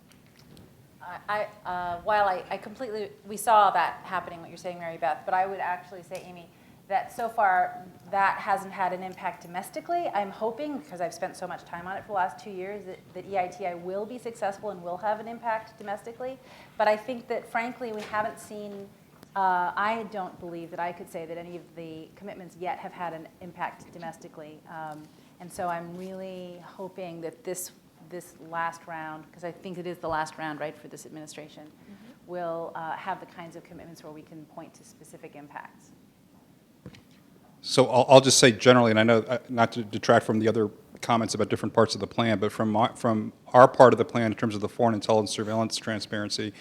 While I completely, we saw that happening, what you're saying, Mary Beth, but I would actually say, Amy, that so far that hasn't had an impact domestically. I'm hoping, because I've spent so much time on it for the last 2 years, that EITI will be successful and will have an impact domestically. But I think that, frankly, we haven't seen, I don't believe that I could say that any of the commitments yet have had an impact domestically. And so I'm really hoping that this last round, because I think it is the last round, right, for this administration, will have the kinds of commitments where we can point to specific impacts. So I'll just say generally, and I know not to detract from the other comments about different parts of the plan, but from our part of the plan in terms of the foreign intelligence surveillance transparency,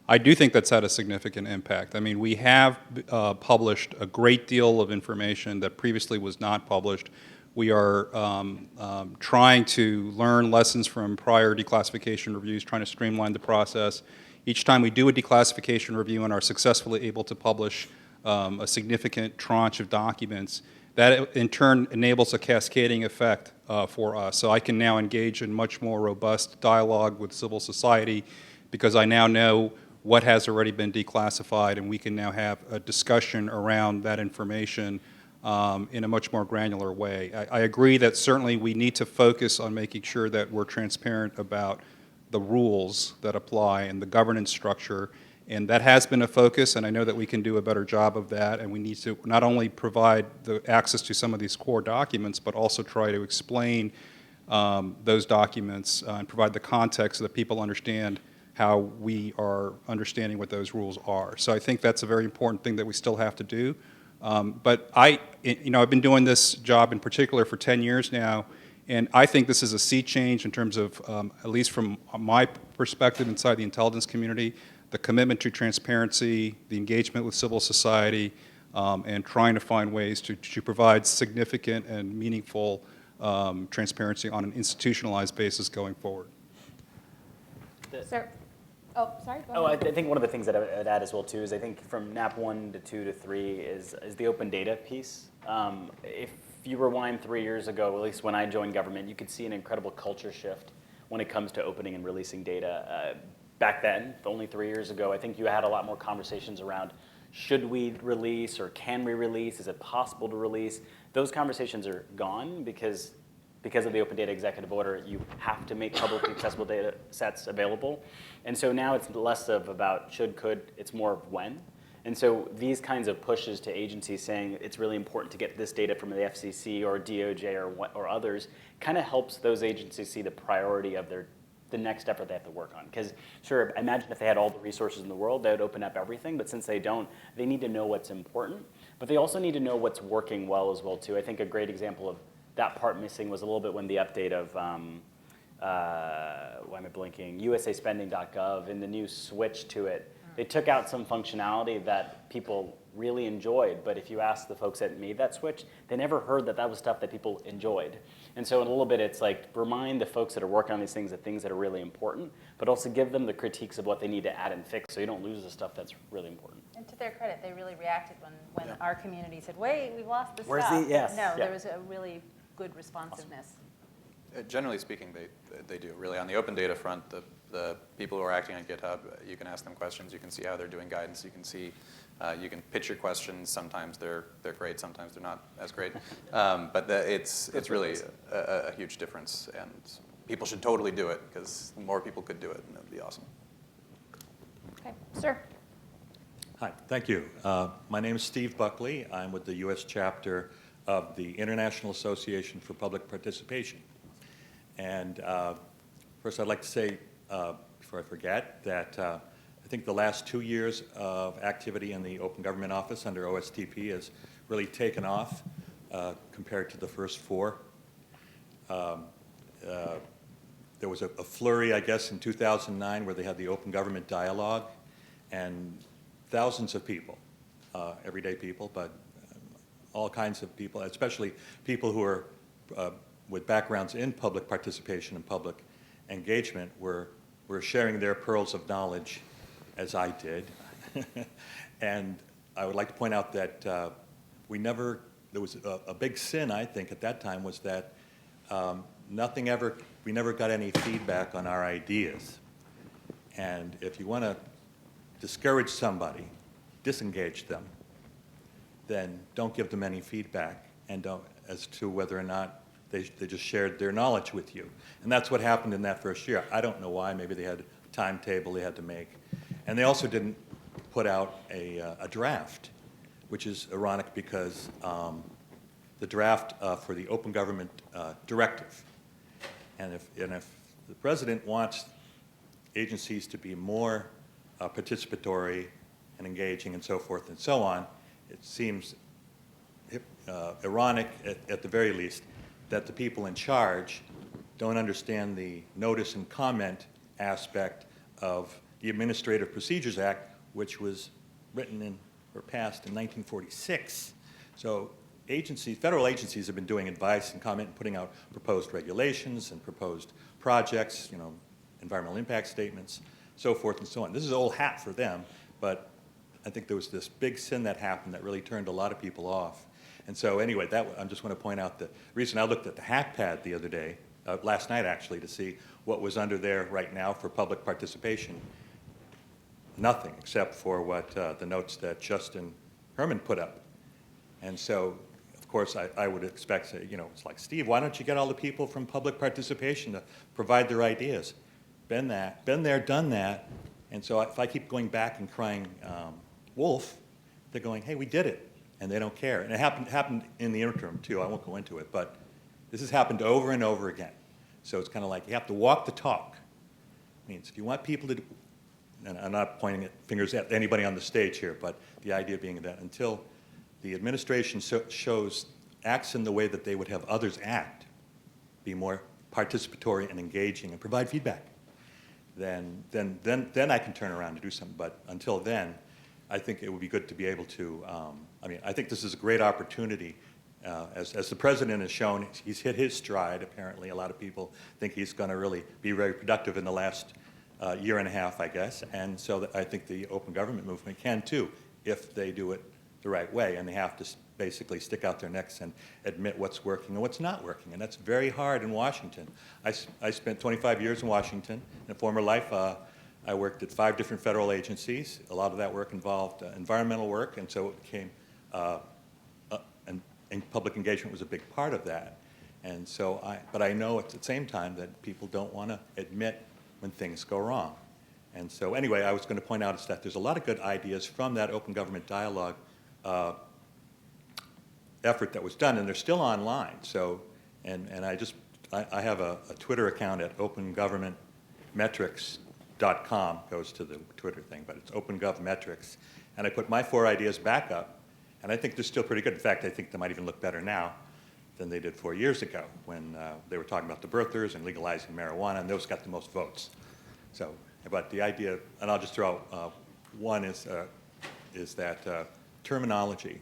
I do think that's had a significant impact. I mean, we have published a great deal of information that previously was not published. We are trying to learn lessons from prior declassification reviews, trying to streamline the process. Each time we do a declassification review and are successfully able to publish a significant tranche of documents, that in turn enables a cascading effect for us. So I can now engage in much more robust dialogue with civil society because I now know what has already been declassified, and we can now have a discussion around that information in a much more granular way. I agree that certainly we need to focus on making sure that we're transparent about the rules that apply and the governance structure. And that has been a focus, and I know that we can do a better job of that, and we need to not only provide the access to some of these core documents, but also try to explain those documents and provide the context so that people understand how we are understanding what those rules are. So I think that's a very important thing that we still have to do. But I've been doing this job in particular for 10 years now, and I think this is a sea change in terms of, at least from my perspective inside the intelligence community, the commitment to transparency, the engagement with civil society, and trying to find ways to provide significant and meaningful transparency on an institutionalized basis going forward. Sir. Oh, sorry, go Oh, ahead. I think one of the things that I would add as well, too, is I think from NAP 1 to 2 to 3 is the open data piece. If you rewind 3 years ago, at least when I joined government, you could see an incredible culture shift when it comes to opening and releasing data. back then, only 3 years ago, I think you had a lot more conversations around should we release or can we release? Is it possible to release? Those conversations are gone because of the Open Data Executive Order, you have to make publicly accessible data sets available. And so now it's less about should, could, it's more of when. And so these kinds of pushes to agencies saying it's really important to get this data from the FCC or DOJ or others kind of helps those agencies see the priority of the next effort they have to work on. Because sure, imagine if they had all the resources in the world, they would open up everything, but since they don't, they need to know what's important, but they also need to know what's working well as well too. I think a great example of that part missing was a little bit when the update of, why am I blinking, usaspending.gov, in the new switch to it, they took out some functionality that people really enjoyed, but if you ask the folks that made that switch, they never heard that was stuff that people enjoyed. And so in a little bit, it's like remind the folks that are working on these things the things that are really important, but also give them the critiques of what they need to add and fix so you don't lose the stuff that's really important. And to their credit, they really reacted when our community said, wait, we've lost this Where's stuff. the, yes. No, Yeah. there was a really good responsiveness. Generally speaking, they do. Really, on the open data front, the people who are acting on GitHub, you can ask them questions. You can see how they're doing guidance. You can see, you can pitch your questions. Sometimes they're great. Sometimes they're not as great. But it's really a huge difference, and people should totally do it because more people could do it, and it would be awesome. Okay, sir. Hi, thank you. My name is Steve Buckley. I'm with the U.S. chapter of the International Association for Public Participation. And first I'd like to say, before I forget, that I think the last 2 years of activity in the Open Government Office under OSTP has really taken off compared to the first 4. There was a flurry, I guess, in 2009 where they had the Open Government Dialogue, and thousands of people, everyday people, but all kinds of people, especially people who are with backgrounds in public participation and public engagement were sharing their pearls of knowledge, as I did. And I would like to point out that there was a big sin, I think, at that time, was that we never got any feedback on our ideas. And if you want to discourage somebody, disengage them, then don't give them any feedback and don't, as to whether or not they just shared their knowledge with you. And that's what happened in that first year. I don't know why. Maybe they had a timetable they had to make. And they also didn't put out a draft, which is ironic because the draft for the Open Government Directive. And if the president wants agencies to be more participatory and engaging and so forth and so on, it seems ironic, at the very least, that the people in charge don't understand the notice and comment aspect of the Administrative Procedures Act, which was written in or passed in 1946. So agencies, federal agencies have been doing advice and comment and putting out proposed regulations and proposed projects, environmental impact statements, so forth and so on. This is old hat for them, but I think there was this big sin that happened that really turned a lot of people off. And so anyway, I just want to point out the reason I looked at the HackPad the other day, last night actually, to see what was under there right now for public participation. Nothing except for what the notes that Justin Herman put up. And so, of course, I would expect, it's like, Steve, why don't you get all the people from public participation to provide their ideas? Been there, done that. And so if I keep going back and crying wolf, they're going, hey, we did it. And they don't care. And it happened in the interim, too. I won't go into it. But this has happened over and over again. So it's kind of like you have to walk the talk. It means if you want people to, and I'm not pointing fingers at anybody on the stage here, but the idea being that until the administration acts in the way that they would have others act, be more participatory and engaging and provide feedback, then I can turn around and do something. But until then, I think it would be good to be able to, I think this is a great opportunity. As the president has shown, he's hit his stride, apparently. A lot of people think he's going to really be very productive in the last year and a half, I guess. And so I think the open government movement can, too, if they do it the right way. And they have to basically stick out their necks and admit what's working and what's not working. And that's very hard in Washington. I spent 25 years in Washington. In a former life, I worked at 5 different federal agencies. A lot of that work involved environmental work, and so it became, and public engagement was a big part of that. And so but I know at the same time that people don't want to admit when things go wrong. And so anyway, I was going to point out is that there's a lot of good ideas from that open government dialogue effort that was done, and they're still online. So, and I have a Twitter account at opengovernmentmetrics.com, goes to the Twitter thing, but it's OpenGovMetrics. And I put my 4 ideas back up, and I think they're still pretty good. In fact, I think they might even look better now than they did 4 years ago when they were talking about the birthers and legalizing marijuana, and those got the most votes. So, but the idea, and I'll just throw out one is that terminology.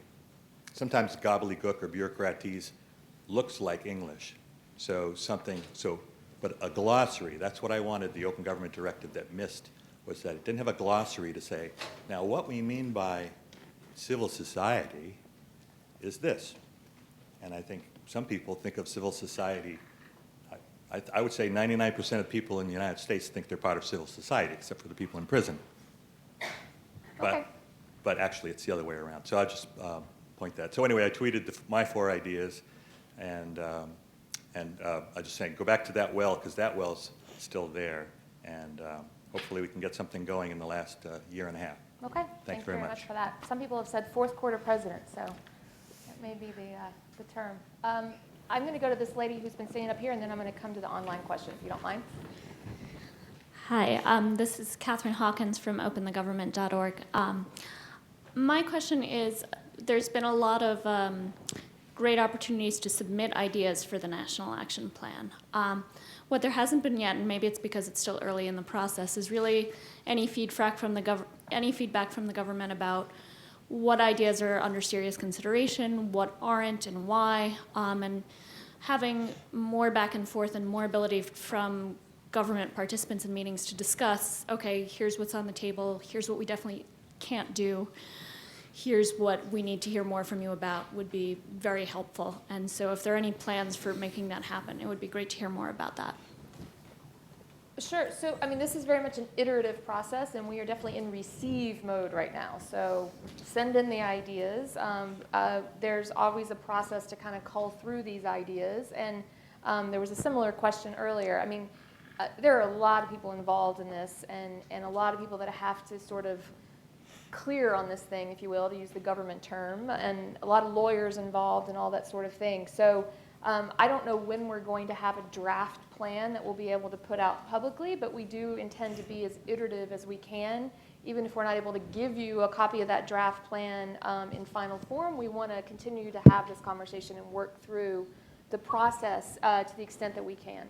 Sometimes gobbledygook or bureaucratese looks like English. So but a glossary, that's what I wanted the Open Government Directive that missed, was that it didn't have a glossary to say, now what we mean by civil society is this. And I think some people think of civil society, I would say 99% of people in the United States think they're part of civil society, except for the people in prison. Okay. But actually it's the other way around. So I'll just point that. So anyway, I tweeted my 4 ideas, and I just saying, go back to that well, because that well's still there, and hopefully we can get something going in the last year and a half. Okay. Thanks very much for that. Some people have said 4th quarter president, so that may be the term. I'm going to go to this lady who's been sitting up here, and then I'm going to come to the online question, if you don't mind. Hi, this is Catherine Hawkins from openthegovernment.org. My question is, there's been a lot of great opportunities to submit ideas for the National Action Plan. What there hasn't been yet, and maybe it's because it's still early in the process, is really any feedback from the government about what ideas are under serious consideration, what aren't, and why, and having more back and forth and more ability from government participants in meetings to discuss, okay, here's what's on the table, here's what we definitely can't do, here's what we need to hear more from you about, would be very helpful. And so if there are any plans for making that happen, it would be great to hear more about that. Sure. So, I mean, this is very much an iterative process, and we are definitely in receive mode right now. So send in the ideas. There's always a process to kind of cull through these ideas. And there was a similar question earlier. I mean, there are a lot of people involved in this, and a lot of people that have to sort of clear on this thing, if you will, to use the government term, and a lot of lawyers involved and all that sort of thing. So I don't know when we're going to have a draft plan that we'll be able to put out publicly, but we do intend to be as iterative as we can. Even if we're not able to give you a copy of that draft plan in final form, we want to continue to have this conversation and work through the process to the extent that we can.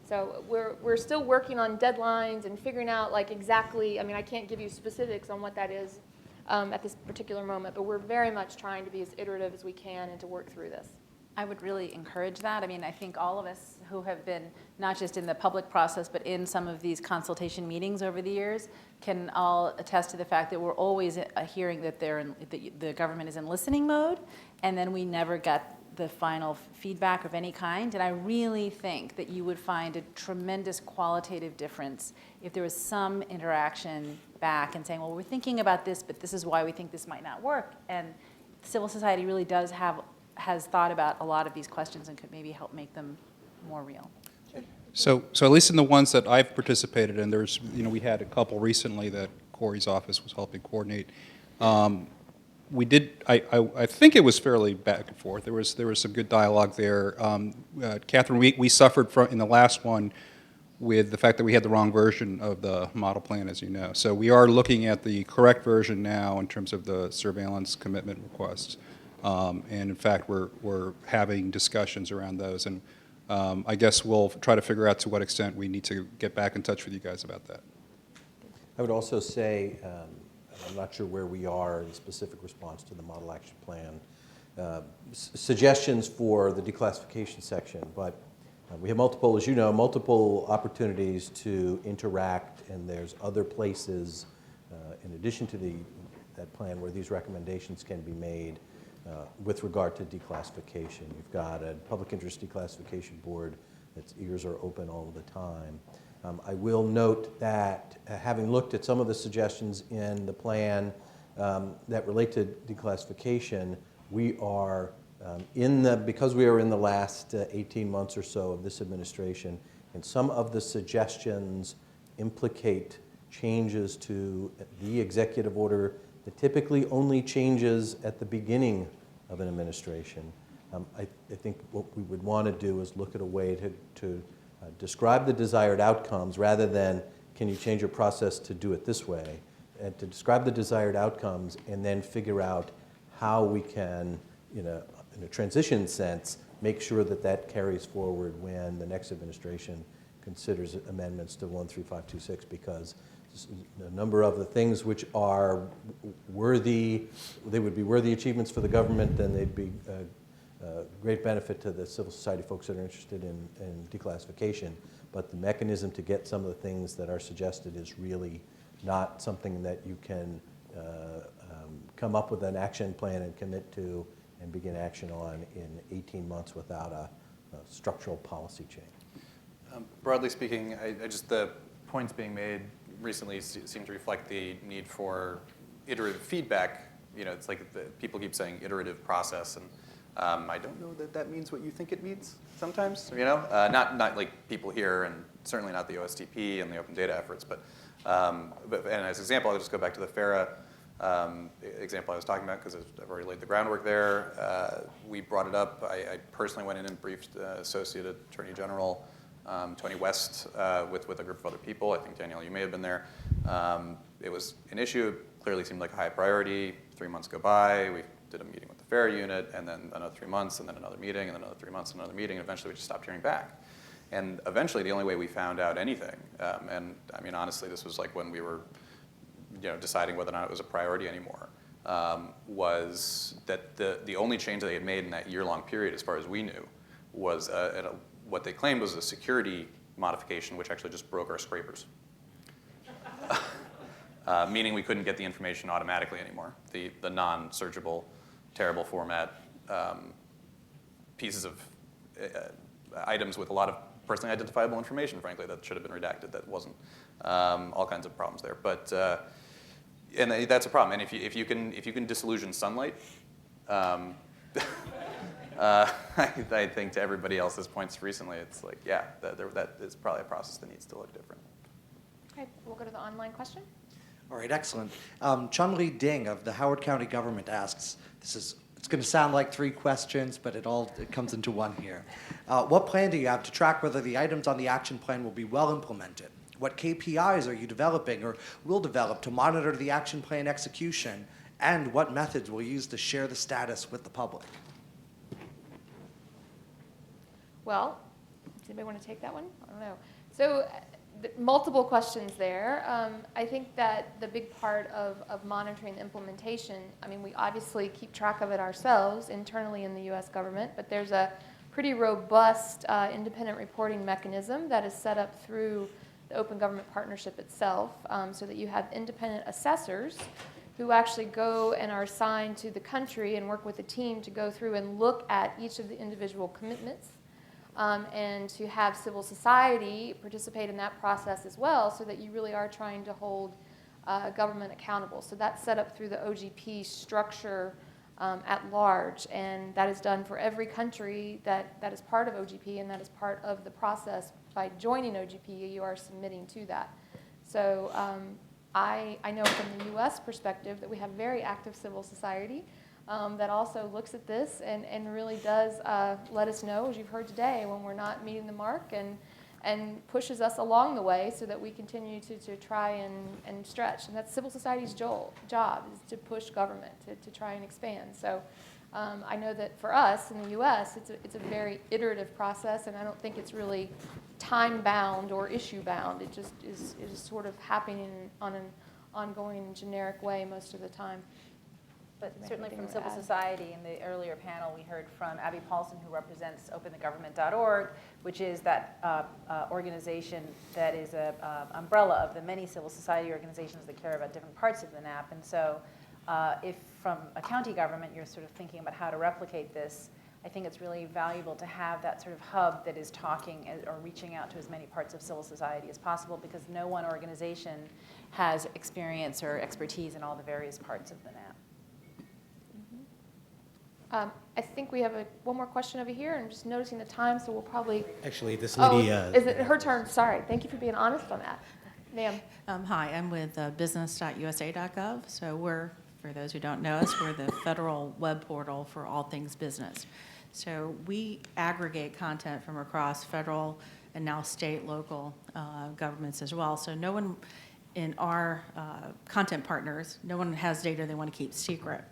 So we're still working on deadlines and figuring out like exactly, I mean, I can't give you specifics on what that is at this particular moment, but we're very much trying to be as iterative as we can and to work through this. I would really encourage that. I mean, I think all of us who have been not just in the public process, but in some of these consultation meetings over the years can all attest to the fact that we're always hearing that the government is in listening mode, and then we never get the final feedback of any kind. And I really think that you would find a tremendous qualitative difference if there was some interaction back and saying, well, we're thinking about this, but this is why we think this might not work. And civil society really has thought about a lot of these questions and could maybe help make them more real. So at least in the ones that I've participated in, there's, we had a couple recently that Corey's office was helping coordinate. We did, I think it was fairly back and forth. There was some good dialogue there. Catherine, we suffered in the last one with the fact that we had the wrong version of the model plan, as you know. So we are looking at the correct version now in terms of the surveillance commitment requests. And in fact, we're having discussions around those. And I guess we'll try to figure out to what extent we need to get back in touch with you guys about that. I would also say, I'm not sure where we are in specific response to the model action plan, suggestions for the declassification section, but we have multiple, as you know, multiple opportunities to interact, and there's other places in addition to that plan where these recommendations can be made with regard to declassification. You've got a public interest declassification board that's ears are open all the time. I will note that having looked at some of the suggestions in the plan that relate to declassification, we are because we are in the last 18 months or so of this administration, and some of the suggestions implicate changes to the executive order that typically only changes at the beginning of an administration. I think what we would want to do is look at a way to describe the desired outcomes rather than can you change your process to do it this way, and to describe the desired outcomes and then figure out how we can, in a transition sense, make sure that that carries forward when the next administration considers amendments to 13526, because a number of the things which are worthy, they would be worthy achievements for the government, and they'd be great benefit to the civil society folks that are interested in declassification. But the mechanism to get some of the things that are suggested is really not something that you can come up with an action plan and commit to and begin action on in 18 months without a structural policy change. Broadly speaking, the points being made recently seem to reflect the need for iterative feedback. It's like people keep saying iterative process, and I don't know that that means what you think it means sometimes. Not like people here, and certainly not the OSTP and the open data efforts, but and as an example, I'll just go back to the FARA example I was talking about, because I've already laid the groundwork there. We brought it up. I personally went in and briefed Associate Attorney General Tony West with a group of other people. I think, Danielle, you may have been there. It was an issue. It clearly seemed like a high priority. 3 months go by. We did a meeting with the FARA unit, and then another 3 months, and then another meeting, and then another 3 months, and another meeting, and eventually we just stopped hearing back. And eventually, the only way we found out anything, and I mean, honestly, this was like when we were deciding whether or not it was a priority anymore, was that the only change that they had made in that year-long period, as far as we knew, was what they claimed was a security modification, which actually just broke our scrapers. Meaning we couldn't get the information automatically anymore. The non-searchable, terrible format pieces of items with a lot of personally identifiable information, frankly, that should have been redacted, that wasn't. All kinds of problems there. But and that's a problem. And if you can disillusion sunlight, I think to everybody else's points recently, it's like, yeah, that is probably a process that needs to look different. Okay, we'll go to the online question. All right, excellent. Chun-Li Ding of the Howard County Government asks, it's going to sound like 3 questions, but it comes into one here. What plan do you have to track whether the items on the action plan will be well implemented? What KPIs are you developing or will develop to monitor the action plan execution? And what methods will you use to share the status with the public? Well, does anybody want to take that one? I don't know. So multiple questions there. I think that the big part of monitoring the implementation, I mean, we obviously keep track of it ourselves internally in the U.S. government, but there's a pretty robust independent reporting mechanism that is set up through the Open Government Partnership itself, so that you have independent assessors who actually go and are assigned to the country and work with a team to go through and look at each of the individual commitments, and to have civil society participate in that process as well, so that you really are trying to hold government accountable. So that's set up through the OGP structure at large, and that is done for every country that is part of OGP, and that is part of the process. By joining OGP, you are submitting to that. So I know from the U.S. perspective that we have very active civil society that also looks at this and really does let us know, as you've heard today, when we're not meeting the mark, and pushes us along the way so that we continue to try and stretch. And that's civil society's job, is to push government, to try and expand. So I know that for us in the U.S., it's a very iterative process, and I don't think it's really time-bound or issue-bound. It just is sort of happening on an ongoing, generic way most of the time. But certainly from civil society, in the earlier panel, we heard from Abby Paulson, who represents OpenTheGovernment.org, which is that organization that is an umbrella of the many civil society organizations that care about different parts of the NAP. And so if from a county government you're sort of thinking about how to replicate this, I think it's really valuable to have that sort of hub that is talking or reaching out to as many parts of civil society as possible, because no one organization has experience or expertise in all the various parts of the NAP. I think we have one more question over here. I'm just noticing the time, so we'll probably... Actually, this lady... is it her turn? Sorry. Thank you for being honest on that. Ma'am. Hi, I'm with business.usa.gov. So we're, for those who don't know us, we're the federal web portal for all things business. So we aggregate content from across federal and now state, local governments as well. So no one in our content partners, no one has data they want to keep secret.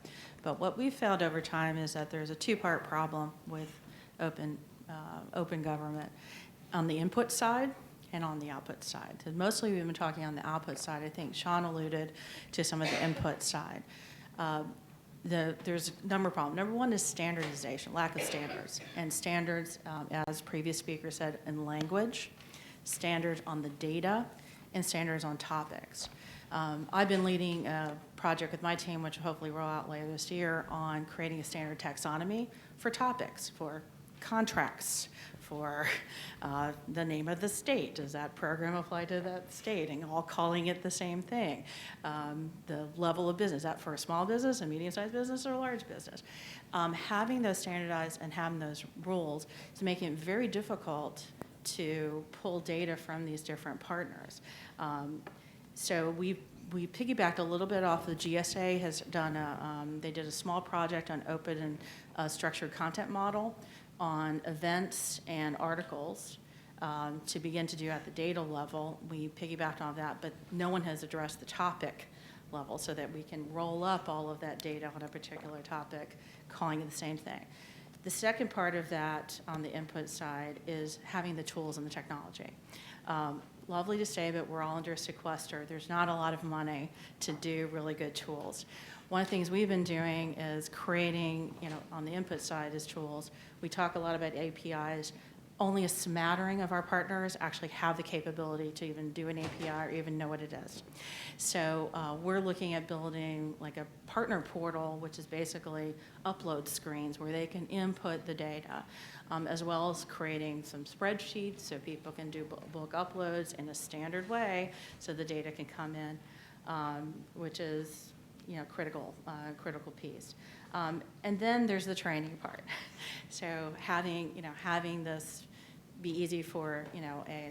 But what we've found over time is that there's a two-part problem with open government on the input side and on the output side. So mostly we've been talking on the output side. I think Sean alluded to some of the input side. There's a number of problems. Number one is standardization, lack of standards. And standards, as previous speaker said, in language, standards on the data, and standards on topics. I've been leading a project with my team, which will hopefully roll out later this year, on creating a standard taxonomy for topics, for contracts, for the name of the state. Does that program apply to that state? And all calling it the same thing. The level of business, is that for a small business, a medium-sized business, or a large business? Having those standardized and having those rules is making it very difficult to pull data from these different partners. So we piggybacked a little bit off the GSA has done they did a small project on open and structured content model on events and articles to begin to do at the data level. We piggybacked on that, but no one has addressed the topic level so that we can roll up all of that data on a particular topic, calling it the same thing. The second part of that on the input side is having the tools and the technology. Lovely to say, but we're all under a sequester. There's not a lot of money to do really good tools. One of the things we've been doing is creating, on the input side is tools. We talk a lot about APIs. Only a smattering of our partners actually have the capability to even do an API or even know what it is. So we're looking at building like a partner portal, which is basically upload screens where they can input the data, as well as creating some spreadsheets so people can do bulk uploads in a standard way so the data can come in, which is critical piece. And then there's the training part. So having this be easy for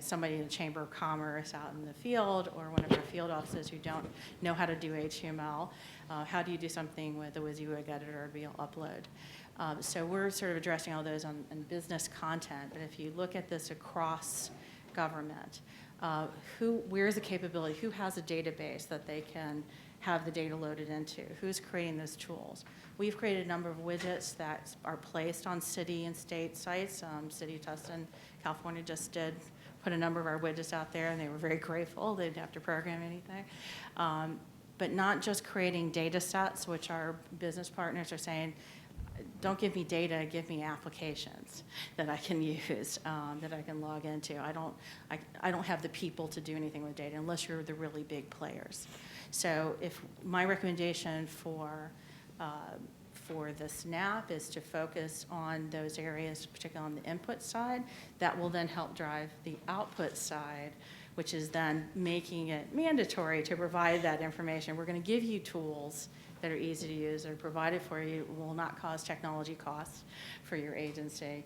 somebody in the Chamber of Commerce out in the field or one of our field offices who don't know how to do HTML. How do you do something with a WYSIWYG editor to be able to upload? So we're sort of addressing all those on business content. But if you look at this across government, where's the capability? Who has a database that they can have the data loaded into? Who's creating those tools? We've created a number of widgets that are placed on city and state sites. City of Tustin, California just did put a number of our widgets out there, and they were very grateful. They didn't have to program anything. But not just creating data sets, which our business partners are saying, don't give me data, give me applications that I can use, that I can log into. I don't have the people to do anything with data unless you're the really big players. So if my recommendation for the SNAP is to focus on those areas, particularly on the input side, that will then help drive the output side, which is then making it mandatory to provide that information. We're going to give you tools that are easy to use, that are provided for you, will not cause technology costs for your agency.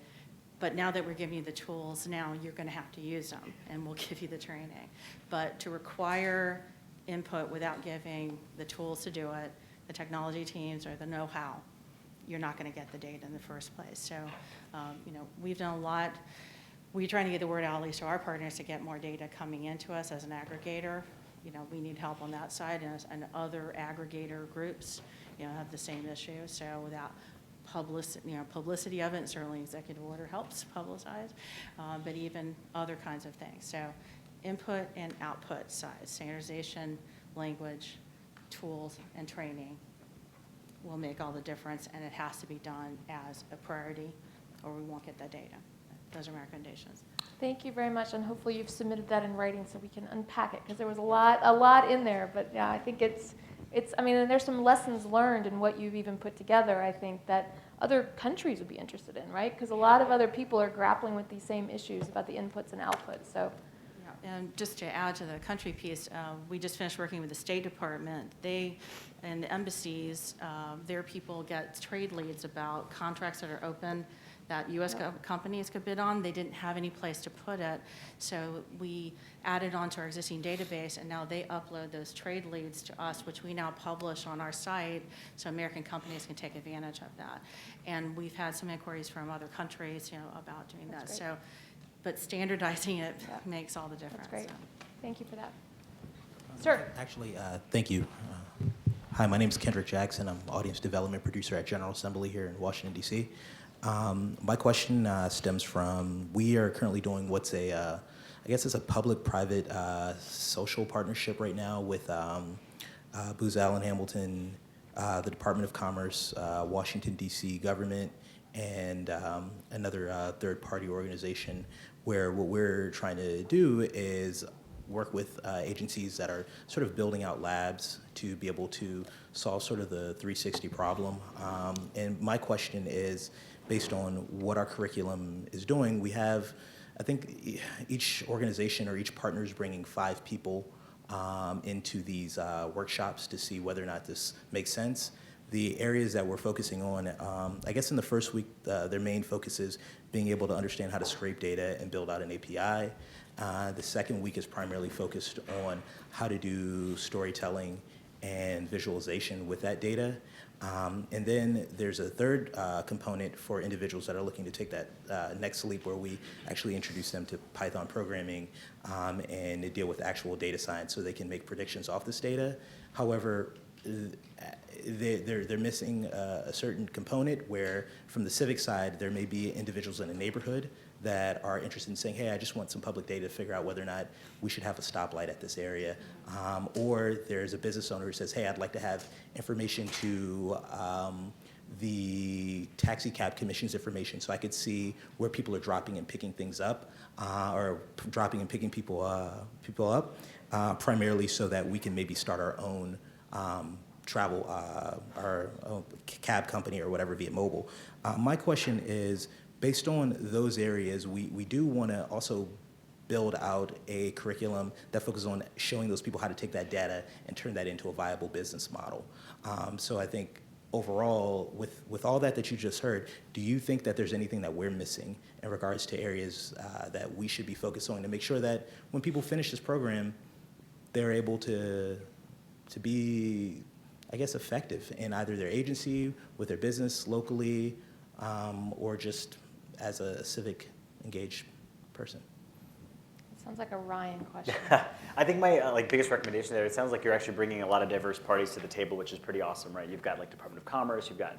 But now that we're giving you the tools, now you're going to have to use them, and we'll give you the training. But to require input without giving the tools to do it, the technology teams or the know-how, you're not going to get the data in the first place. So, we've done a lot. We're trying to get the word out, at least to our partners, to get more data coming into us as an aggregator. We need help on that side, and other aggregator groups, have the same issue. So without publicity of it, and certainly executive order helps publicize, but even other kinds of things. So input and output side, standardization, language, tools, and training will make all the difference, and it has to be done as a priority or we won't get that data. Those are my recommendations. Thank you very much, and hopefully you've submitted that in writing so we can unpack it, because there was a lot in there. But yeah, I think it's I mean, and there's some lessons learned in what you've even put together, I think, that other countries would be interested in, right? Because a lot of other people are grappling with these same issues about the inputs and outputs, so. Yeah, and just to add to the country piece, we just finished working with the State Department. They, and the embassies, their people get trade leads about contracts that are open that U.S. companies could bid on. They didn't have any place to put it, so we added onto our existing database, and now they upload those trade leads to us, which we now publish on our site, so American companies can take advantage of that. And we've had some inquiries from other countries, about doing that. So, but standardizing it makes all the difference. That's great. Thank you for that. Sir. Actually, thank you. Hi, my name is Kendrick Jackson. I'm audience development producer at General Assembly here in Washington, D.C. My question stems from, we are currently doing what's I guess it's a public-private social partnership right now with Booz Allen Hamilton, the Department of Commerce, Washington, D.C. government, and another third-party organization, where what we're trying to do is work with agencies that are sort of building out labs to be able to solve sort of the 360 problem. And my question is, based on what our curriculum is doing, we have, I think each organization or each partner is bringing 5 people into these workshops to see whether or not this makes sense. The areas that we're focusing on, I guess in the first week, their main focus is being able to understand how to scrape data and build out an API. The second week is primarily focused on how to do storytelling and visualization with that data. And then there's a third component for individuals that are looking to take that next leap, where we actually introduce them to Python programming and deal with actual data science so they can make predictions off this data. However, they're missing a certain component where, from the civic side, there may be individuals in a neighborhood that are interested in saying, hey, I just want some public data to figure out whether or not we should have a stoplight at this area. Or there's a business owner who says, hey, I'd like to have information to the taxi cab commission's information so I could see where people are dropping and picking things up, or dropping and picking people up, primarily so that we can maybe start our own travel, our own cab company or whatever via mobile. My question is, based on those areas, we do want to also build out a curriculum that focuses on showing those people how to take that data and turn that into a viable business model. So I think overall, with all that you just heard, do you think that there's anything that we're missing in regards to areas that we should be focused on to make sure that when people finish this program, they're able to be, I guess, effective in either their agency, with their business locally, or just as a civic engaged person? Sounds like a Ryan question. I think my biggest recommendation there, it sounds like you're actually bringing a lot of diverse parties to the table, which is pretty awesome, right? You've got Department of Commerce, you've got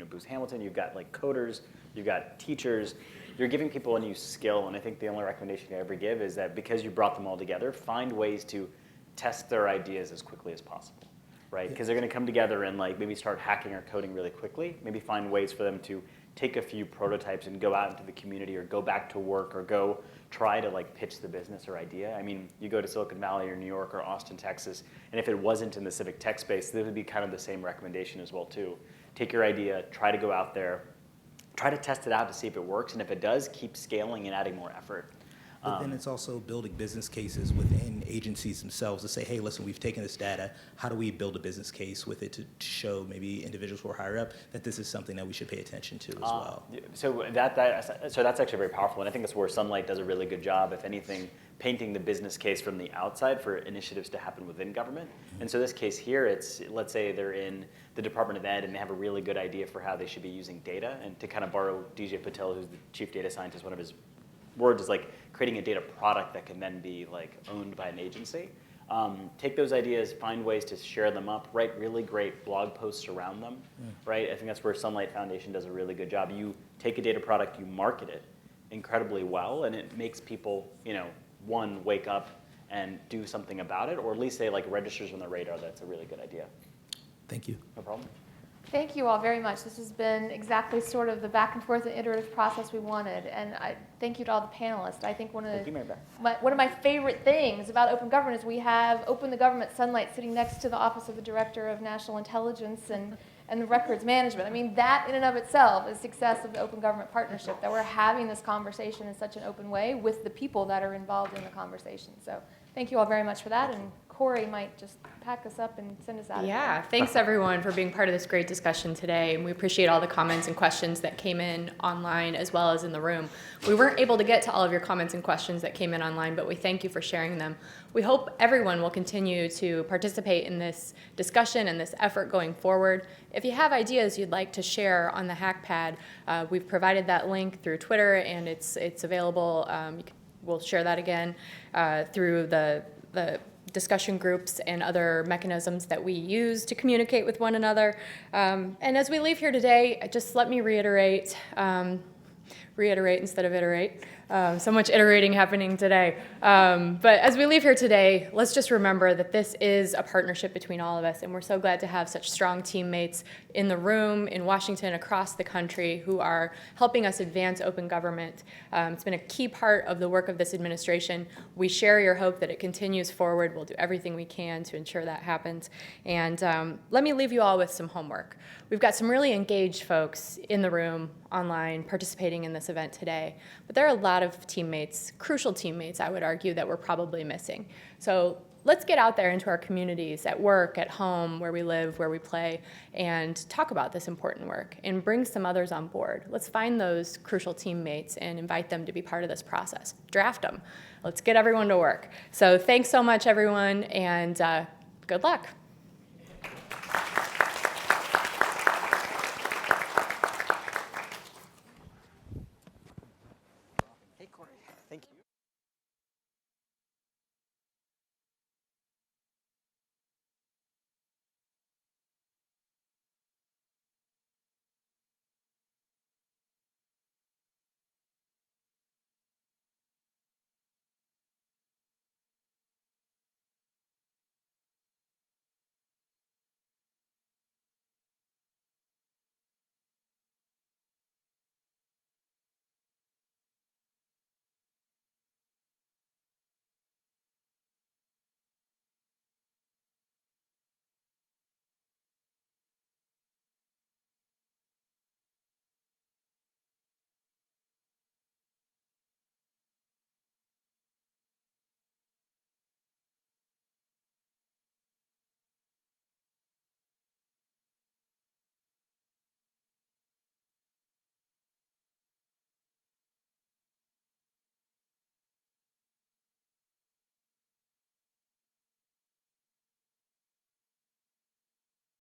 Booz Hamilton, you've got coders, you've got teachers. You're giving people a new skill, and I think the only recommendation I ever give is that because you brought them all together, find ways to test their ideas as quickly as possible, right? Because they're going to come together and maybe start hacking or coding really quickly. Maybe find ways for them to take a few prototypes and go out into the community or go back to work or go try to pitch the business or idea. I mean, you go to Silicon Valley or New York or Austin, Texas, and if it wasn't in the civic tech space, this would be kind of the same recommendation as well too. Take your idea, try to go out there, try to test it out to see if it works, and if it does, keep scaling and adding more effort. But then it's also building business cases within agencies themselves to say, hey, listen, we've taken this data. How do we build a business case with it to show maybe individuals who are higher up that this is something that we should pay attention to as well? So that's actually very powerful, and I think that's where Sunlight does a really good job, if anything, painting the business case from the outside for initiatives to happen within government. And so this case here, it's, let's say they're in the Department of Ed and they have a really good idea for how they should be using data. And to kind of borrow DJ Patel, who's the chief data scientist, one of his words is creating a data product that can then be owned by an agency. Take those ideas, find ways to share them up, write really great blog posts around them, right? I think that's where Sunlight Foundation does a really good job. You take a data product, you market it incredibly well, and it makes people, one, wake up and do something about it, or at least say registers on the radar that's a really good idea. Thank you. No problem. Thank you all very much. This has been exactly sort of the back and forth and iterative process we wanted. And I thank you to all the panelists. I think one of my favorite things about open government is we have Open the Government Sunlight sitting next to the Office of the Director of National Intelligence and the records management. I mean, that in and of itself is success of the Open Government Partnership, that we're having this conversation in such an open way with the people that are involved in the conversation. So thank you all very much for that. And Corey might just pack us up and send us out. Yeah, thanks everyone for being part of this great discussion today. And we appreciate all the comments and questions that came in online as well as in the room. We weren't able to get to all of your comments and questions that came in online, but we thank you for sharing them. We hope everyone will continue to participate in this discussion and this effort going forward. If you have ideas you'd like to share on the HackPad, we've provided that link through Twitter, and it's available. We'll share that again through the discussion groups and other mechanisms that we use to communicate with one another. And as we leave here today, just let me reiterate instead of iterate. So much iterating happening today. But as we leave here today, let's just remember that this is a partnership between all of us, and we're so glad to have such strong teammates in the room, in Washington, across the country, who are helping us advance open government. It's been a key part of the work of this administration. We share your hope that it continues forward. We'll do everything we can to ensure that happens. And let me leave you all with some homework. We've got some really engaged folks in the room, online, participating in this event today. But there are a lot of teammates, crucial teammates, I would argue, that we're probably missing. So let's get out there into our communities, at work, at home, where we live, where we play, and talk about this important work and bring some others on board. Let's find those crucial teammates and invite them to be part of this process. Draft them. Let's get everyone to work. So thanks so much, everyone, and good luck.